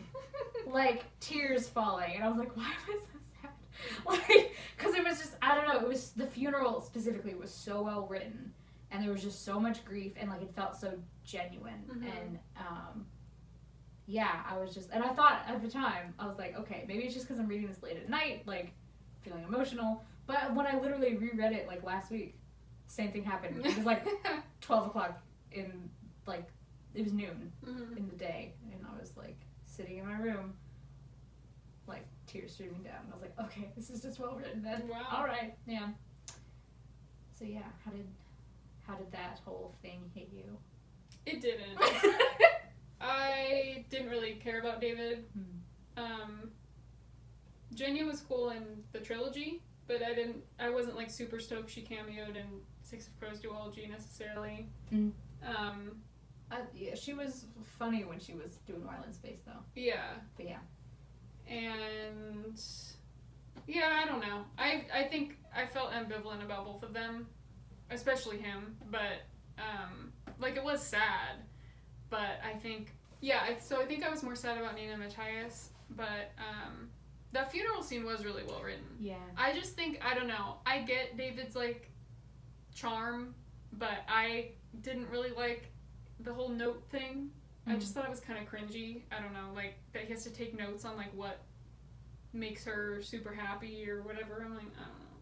like, tears falling, and I was like, why am I so sad? Like, because it was just, I don't know, it was, the funeral specifically was so well written, and there was just so much grief, and, like, it felt so genuine, and, yeah, I was just, and I thought at the time, I was like, okay, maybe it's just because I'm reading this late at night, like, feeling emotional, but when I literally reread it, like, last week, same thing happened. It was, like, 12 o'clock in, like, it was noon in the day, and I was, like, sitting in my room, like, tears streaming down. I was like, okay, this is just well written then. Wow. All right, yeah. So yeah, how did that whole thing hit you? It didn't. I didn't really care about David. Jenya was cool in the trilogy, but I wasn't, like, super stoked she cameoed in Six of Crows duology necessarily. Yeah, she was funny when she was doing Wild in Space, though. Yeah. But yeah. And yeah, I don't know. I think I felt ambivalent about both of them, especially him. But like, it was sad. But I think, yeah. So I think I was more sad about Nina and Matthias. But that funeral scene was really well written. Yeah. I just think, I don't know. I get David's, like, charm, but I didn't really like the whole note thing. I just thought it was kind of cringy. I don't know, like, that he has to take notes on, like, what makes her super happy or whatever. I'm like, I don't know.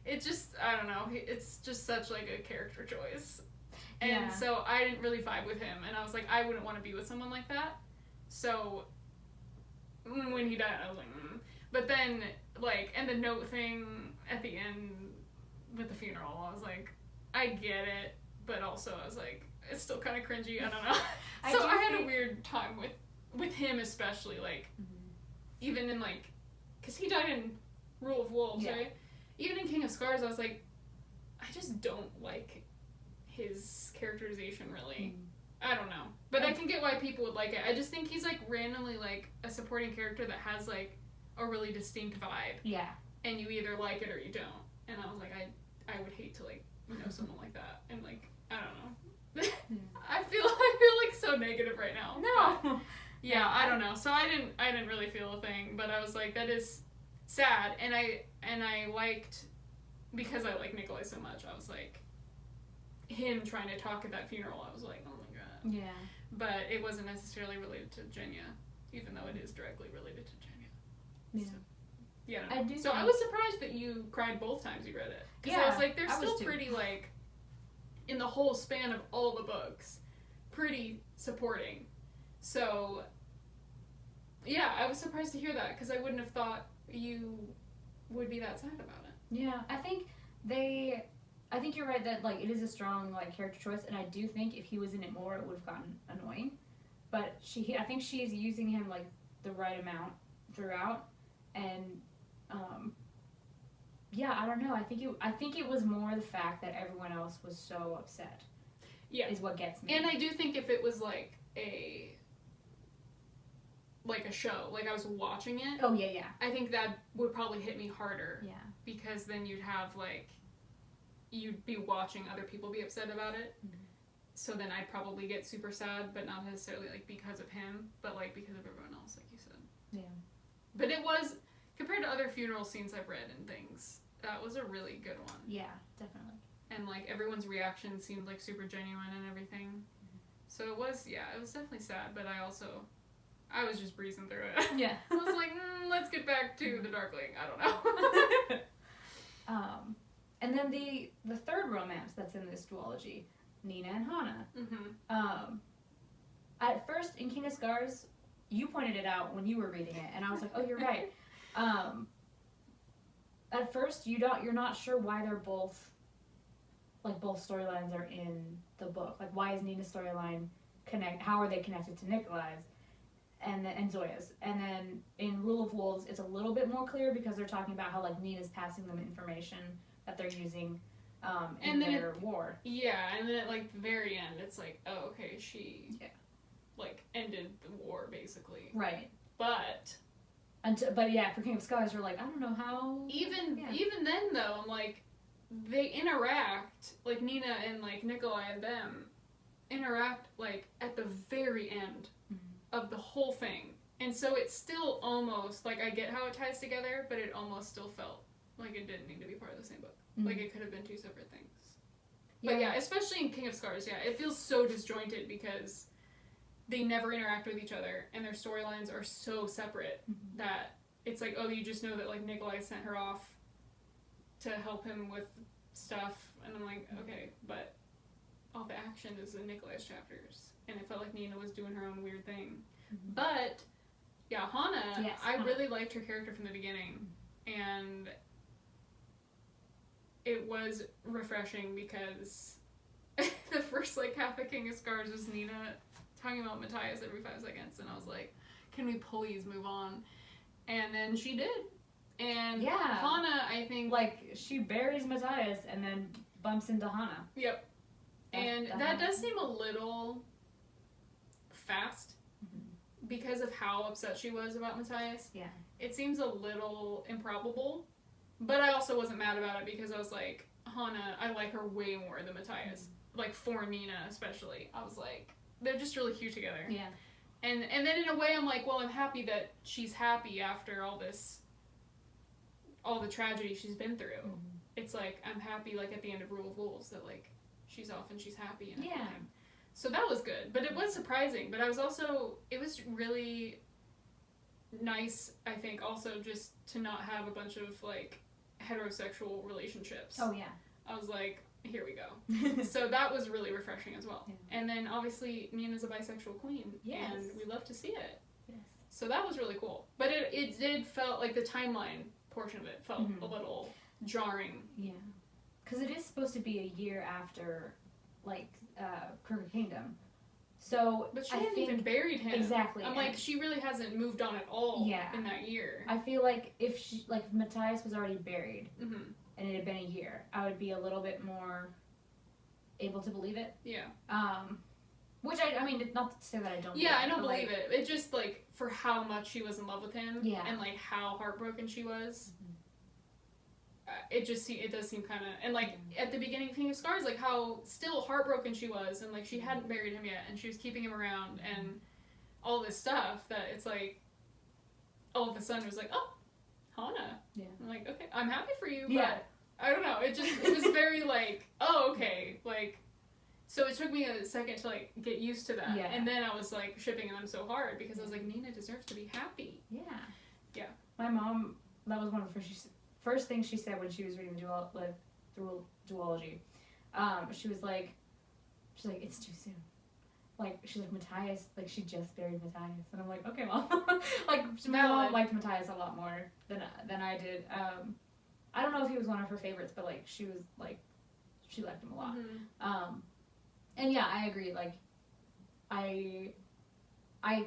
It just, I don't know. It's just such, like, a character choice. And so I didn't really vibe with him, and I was like, I wouldn't want to be with someone like that. So when he died, I was like, But then, like, and the note thing at the end with the funeral, I was like, I get it, but also I was like, it's still kind of cringy, I don't know. So I had a weird time with him especially, like, even in, like, because he died in Rule of Wolves, right? Even in King of Scars, I was like, I just don't like his characterization, really. I don't know. But I can get why people would like it. I just think he's, like, randomly, like, a supporting character that has, like, a really distinct vibe. Yeah. And you either like it or you don't. And I was like, I would hate to, like, know someone like that. And, like, I don't know. I feel like so negative right now. No. Yeah, I don't know. So I didn't really feel a thing, but I was like, that is sad. And I liked, because I like Nikolai so much, I was like, him trying to talk at that funeral, I was like, oh my god. Yeah. But it wasn't necessarily related to Genya, even though it is directly related to Genya. Yeah. So, yeah. I do. So I was surprised that you cried both times you read it. Because I was like, they're still pretty, like, in the whole span of all the books, pretty supporting. So, yeah, I was surprised to hear that, because I wouldn't have thought you would be that sad about it. Yeah, I think you're right that, like, it is a strong, like, character choice, and I do think if he was in it more, it would have gotten annoying. But I think she's using him, like, the right amount throughout, and, yeah, I don't know. I think it was more the fact that everyone else was so upset. Yeah. Is what gets me. And I do think if it was, like, a show, like I was watching it. Oh, yeah. I think that would probably hit me harder. Yeah. Because then you'd have, like, you'd be watching other people be upset about it. Mm-hmm. So then I'd probably get super sad, but not necessarily, like, because of him, but, like, because of everyone else, like you said. Yeah. But it was, compared to other funeral scenes I've read and things, that was a really good one. Yeah, definitely. And, like, everyone's reaction seemed, like, super genuine and everything. Mm-hmm. So it was definitely sad, but I was just breezing through it. Yeah. I was like, let's get back to the Darkling. I don't know. And then the third romance that's in this duology, Nina and Hana. Mm-hmm. At first, in King of Scars, you pointed it out when you were reading it, and I was like, oh, you're right. At first, you're not sure why they're both storylines are in the book. Like, why is Nina's storyline how are they connected to Nikolai's and Zoya's? And then in Rule of Wolves, it's a little bit more clear because they're talking about how, like, Nina's passing them information that they're using in their war. Yeah, and then at, like, the very end, it's like, oh, okay, she, like, ended the war, basically. Right. But yeah, for King of Scars, you're like, I don't know how... Even then, though, I'm like, they interact, like, Nina and, like, Nikolai and them interact, like, at the very end of the whole thing. And so it's still almost, like, I get how it ties together, but it almost still felt like it didn't need to be part of the same book. Mm-hmm. Like, it could have been two separate things. Yeah. But yeah, especially in King of Scars, yeah, it feels so disjointed because they never interact with each other, and their storylines are so separate that it's like, oh, you just know that, like, Nikolai sent her off to help him with stuff, and I'm like, okay, but all the action is in Nikolai's chapters, and it felt like Nina was doing her own weird thing. Mm-hmm. But, yeah, Hana, I really liked her character from the beginning, and it was refreshing because the first, like, half of King of Scars was Nina talking about Matthias every 5 seconds, and I was like, can we please move on? And then she did. And Hana, I think... Like, she buries Matthias and then bumps into Hana. Yep. And that does seem a little fast because of how upset she was about Matthias. Yeah. It seems a little improbable, but I also wasn't mad about it because I was like, Hana, I like her way more than Matthias. Like, for Nina especially. I was like, they're just really cute together. Yeah. And then in a way I'm like, well, I'm happy that she's happy after all the tragedy she's been through. Mm-hmm. It's like, I'm happy, like, at the end of Rule of Wolves that, like, she's off and she's happy and everything. Yeah. So that was good. But it was surprising. But it was really nice, I think, also just to not have a bunch of, like, heterosexual relationships. Oh, yeah. I was like, here we go. So that was really refreshing as well. Yeah. And then obviously Nina's a bisexual queen. Yes. And we love to see it. Yes. So that was really cool. But it did felt like the timeline portion of it felt a little jarring. Yeah. Because it is supposed to be a year after, like, Crooked Kingdom. So, but she hadn't even buried him. Exactly. I'm like, she really hasn't moved on at all in that year. I feel like if Matthias was already buried and it had been a year, I would be a little bit more able to believe it. Yeah. Which I mean, not to say that I don't. Yeah, I don't believe it. It just like for how much she was in love with him. Yeah. And like how heartbroken she was. It does seem kind of, and like at the beginning of King of Scars, like how still heartbroken she was, and like she hadn't buried him yet, and she was keeping him around, and all this stuff that it's like, all of a sudden it was like, oh, Hana. Yeah. I'm like, okay, I'm happy for you, Yeah. but I don't know. It was very like, oh, okay, like, so it took me a second to like get used to that, and then I was like shipping them so hard because I was like, Nina deserves to be happy. Yeah. Yeah. My mom, that was one of the first things she said when she was reading duology. She was like, it's too soon. Like, she's like, Matthias, like, she just buried Matthias. And I'm like, okay, Mom. Like, my mom liked Matthias a lot more than I did. I don't know if he was one of her favorites, but, like, she was, like, she liked him a lot. And, yeah, I agree. Like, I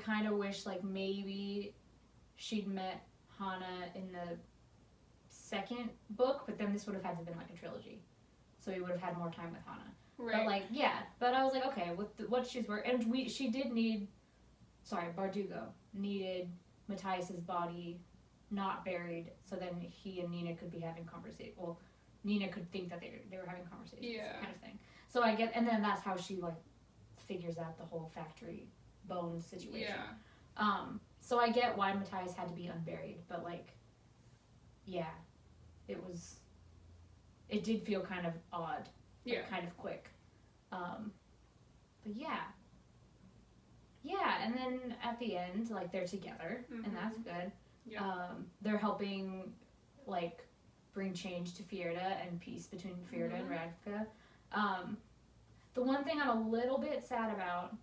kind of wish, like, maybe she'd met Hana in the second book, but then this would have had to have been like a trilogy, so we would have had more time with Hana. Right. But like, but I was like, okay, with what she's working, and she did need, Bardugo needed Matthias's body not buried, so then he and Nina could be having conversation. Well, Nina could think that they were having conversations, kind of thing. So I get, and then that's how she like figures out the whole factory bones situation. Yeah. So I get why Matthias had to be unburied, but like, yeah. It did feel kind of odd, kind of quick. But yeah, and then at the end, like, they're together, and that's good. Yeah. They're helping, like, bring change to Fjerda and peace between Fjerda and Radka. The one thing I'm a little bit sad about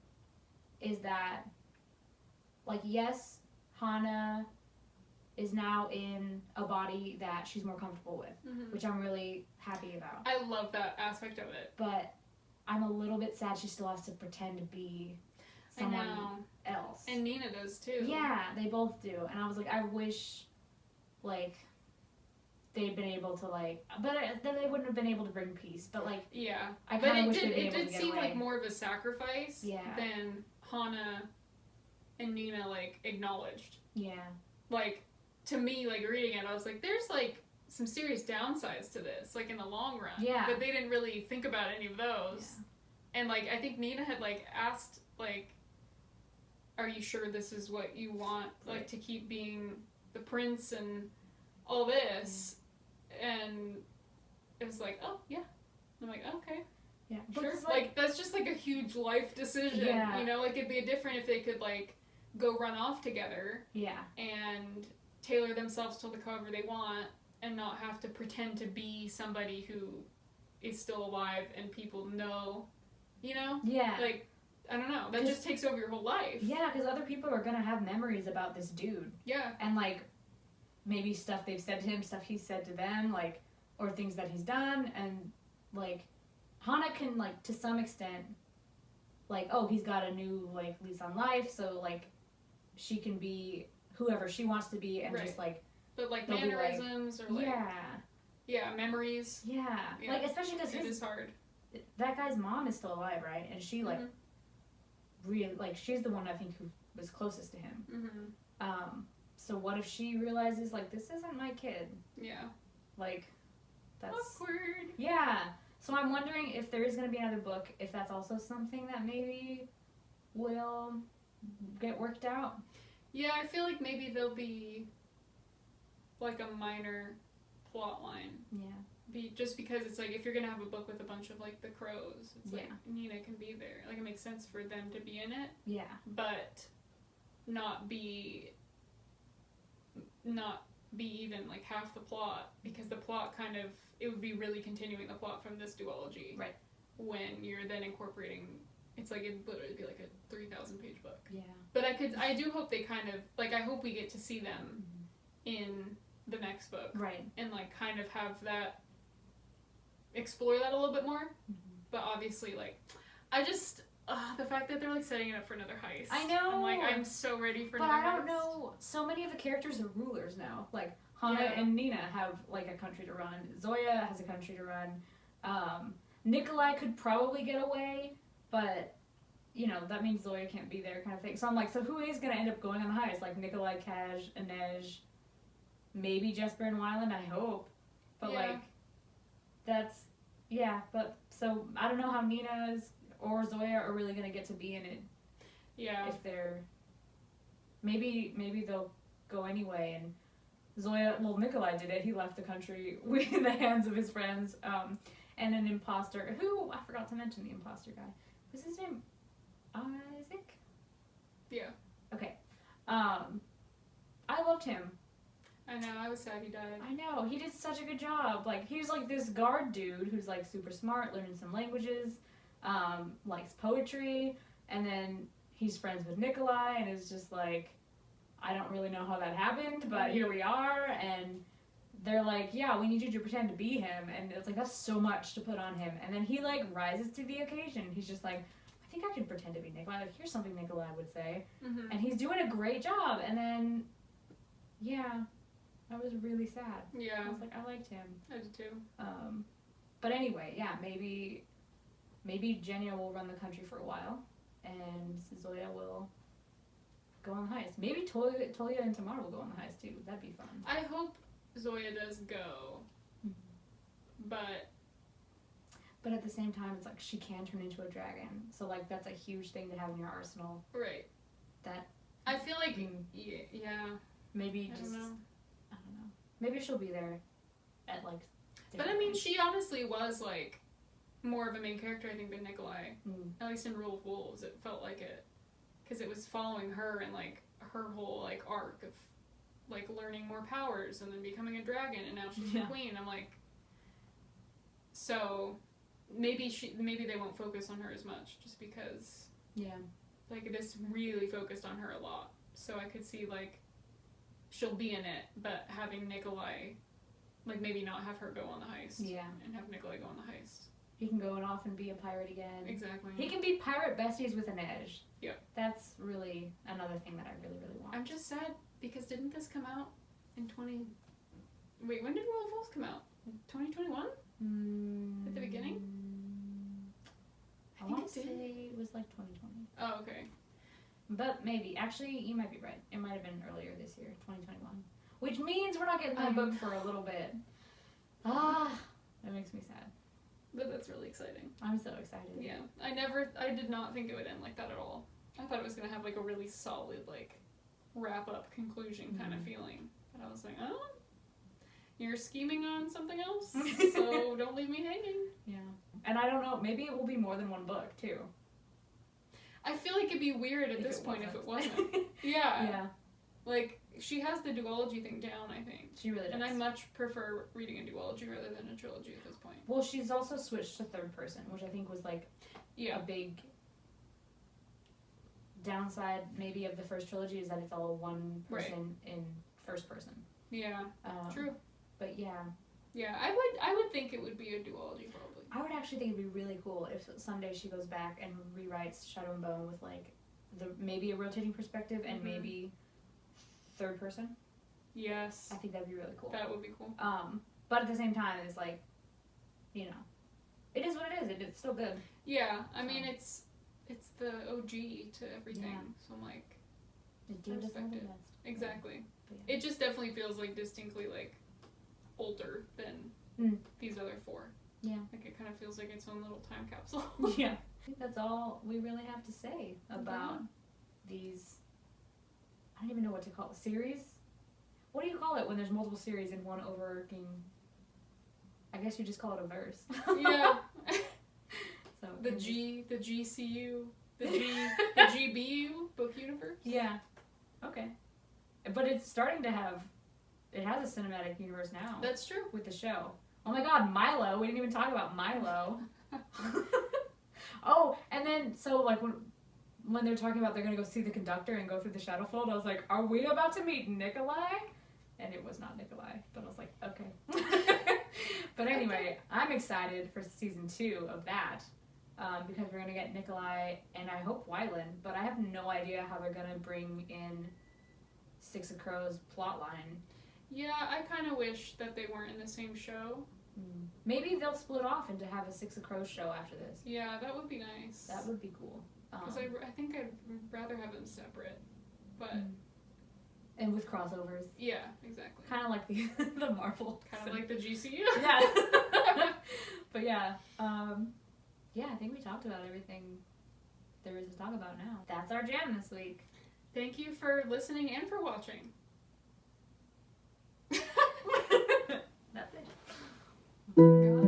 is that, like, yes, Hana is now in a body that she's more comfortable with, which I'm really happy about. I love that aspect of it. But I'm a little bit sad she still has to pretend to be someone else. And Nina does too. Yeah, they both do. And I was like, I wish, like, they'd been able to, like, but then they wouldn't have been able to bring peace. But, like, I kind of wish they'd been able to get away. It did seem like more of a sacrifice than Hana and Nina, like, acknowledged. Yeah. Like, to me, like, reading it, I was like, there's, like, some serious downsides to this, like, in the long run. Yeah. But they didn't really think about any of those. Yeah. And, like, I think Nina had, like, asked, like, are you sure this is what you want, like, to keep being the prince and all this? And it was like, oh, yeah. I'm like, okay. Yeah. Sure. Like, that's just, like, a huge life decision. Yeah. You know, like, it'd be different if they could, like, go run off together. Yeah. And tailor themselves to look however they want and not have to pretend to be somebody who is still alive and people know, you know? Yeah. Like, I don't know. That just takes over your whole life. Yeah, because other people are going to have memories about this dude. Yeah. And, like, maybe stuff they've said to him, stuff he's said to them, like, or things that he's done. And, like, Hana can, like, to some extent, like, oh, he's got a new, like, lease on life, so, like, she can be whoever she wants to be and just, like... But, like, mannerisms or, like... Yeah, memories. Yeah. Like, especially because it is hard. That guy's mom is still alive, right? And she, like, really... Like, she's the one, I think, who was closest to him. So what if she realizes, like, this isn't my kid? Yeah. Like, that's... Awkward. Yeah. So I'm wondering if there is going to be another book, if that's also something that maybe will get worked out. Yeah, I feel like maybe there'll be, like, a minor plot line. Yeah. Just because it's, like, if you're going to have a book with a bunch of, like, the crows, it's, like, Nina can be there. Like, it makes sense for them to be in it. Yeah. But not be even like half the plot, because the plot kind of, it would be really continuing the plot from this duology. Right. When you're then incorporating, it's like it'd literally be like a 3,000 page book. Yeah. But I do hope they kind of, like, I hope we get to see them in the next book. Right. And like kind of have that, explore that a little bit more. But obviously, like, I just, the fact that they're like setting it up for another heist. I know. I'm like, I'm so ready for but another heist. But I don't know. So many of the characters are rulers now. Like Hana and Nina have like a country to run. Zoya has a country to run. Nikolai could probably get away, but you know that means Zoya can't be there, kind of thing. So I'm like, so who is gonna end up going on the heist? Like Nikolai, Kaj, Inej, maybe Jesper and Wyland. I hope, but like, that's But so I don't know how Nina's or Zoya are really gonna get to be in it. Yeah. If they're maybe they'll go anyway, and Zoya, well, Nikolai did it. He left the country in the hands of his friends, and an imposter who, I forgot to mention the imposter guy. What's his name? Isaac? Yeah. Okay. I loved him. I know, I was sad he died. I know, he did such a good job. Like, he's like this guard dude who's like super smart, learning some languages, likes poetry, and then he's friends with Nikolai, and is just like, I don't really know how that happened, but here we are, and they're like, yeah, we need you to pretend to be him, and it's like, that's so much to put on him, and then he like rises to the occasion. He's just like, I think I can pretend to be Nikolai, like, here's something Nikolai would say, and he's doing a great job, and then, I was really sad. Yeah. I was like, I liked him. I did too. But anyway, maybe Genya will run the country for a while, and Zoya will go on the heist. Maybe Tolia and Tamar will go on the heist too. That'd be fun. I hope Zoya does go, but at the same time, it's like she can turn into a dragon. So like that's a huge thing to have in your arsenal. Right. That I feel like maybe I just don't know. I don't know. Maybe she'll be there at like. But I mean, she honestly was like more of a main character, I think, than Nikolai. At least in Rule of Wolves, it felt like it, because it was following her and like her whole like arc of like learning more powers and then becoming a dragon, and now she's the queen. I'm like, so maybe they won't focus on her as much, just because like this really focused on her a lot. So I could see like she'll be in it, but having Nikolai, like maybe not have her go on the heist, and have Nikolai go on the heist. He can go off and be a pirate again. Exactly. He can be pirate besties with Inej. Yep. That's really another thing that I really, really want. I'm just sad because didn't this come out in Wait, when did Rule of Wolves come out? 2021? At the beginning? I want to say it was like 2020. Oh, okay. But maybe. Actually, you might be right. It might have been earlier this year, 2021. Which means we're not getting that book for a little bit. That makes me sad. But that's really exciting. I'm so excited. Yeah. I did not think it would end like that at all. I thought it was going to have like a really solid, like, wrap-up conclusion kind of feeling. But I was like, oh, you're scheming on something else, so don't leave me hanging. Yeah. And I don't know, maybe it will be more than one book, too. I feel like it'd be weird at this point if it wasn't. Yeah. Like, she has the duology thing down, I think. She really does. And I much prefer reading a duology rather than a trilogy at this point. Well, she's also switched to third person, which I think was like a big downside maybe of the first trilogy, is that it's all one person in first person. Yeah, true. But yeah, I would think it would be a duology probably. I would actually think it'd be really cool if someday she goes back and rewrites Shadow and Bone with like maybe a rotating perspective and maybe third person. Yes, I think that'd be really cool. That would be cool. But at the same time, it's like, you know, it is what it is. It's still good. Yeah, I mean it's the OG to everything. Yeah. So I'm like, it gave us all the best. Exactly. Yeah. It just definitely feels like distinctly like older than these other four. Yeah. Like it kind of feels like its own little time capsule. Yeah. I think that's all we really have to say about these. I don't even know what to call it. Series? What do you call it when there's multiple series in one overarching? I guess you just call it a verse. Yeah. So the GCU, the GBU book universe. Yeah. Okay. But it's starting to have it has a cinematic universe now. That's true. With the show. Oh my god, Milo. We didn't even talk about Milo. Oh, and then, so, like, when they're talking about they're going to go see the conductor and go through the Shadowfold, I was like, are we about to meet Nikolai? And it was not Nikolai, but I was like, okay. But anyway, I'm excited for season 2 of that, because we're going to get Nikolai and I hope Wylan, but I have no idea how they're going to bring in Six of Crows plotline. Yeah, I kind of wish that they weren't in the same show. Maybe they'll split off and to have a Six of Crows show after this. Yeah, that would be nice. That would be cool. Because I think I'd rather have them separate, but... And with crossovers. Yeah, exactly. Kind of like the Marvel. Kind of like the GCU. Yeah. But yeah, yeah, I think we talked about everything there is to talk about now. That's our jam this week. Thank you for listening and for watching. That's it. God.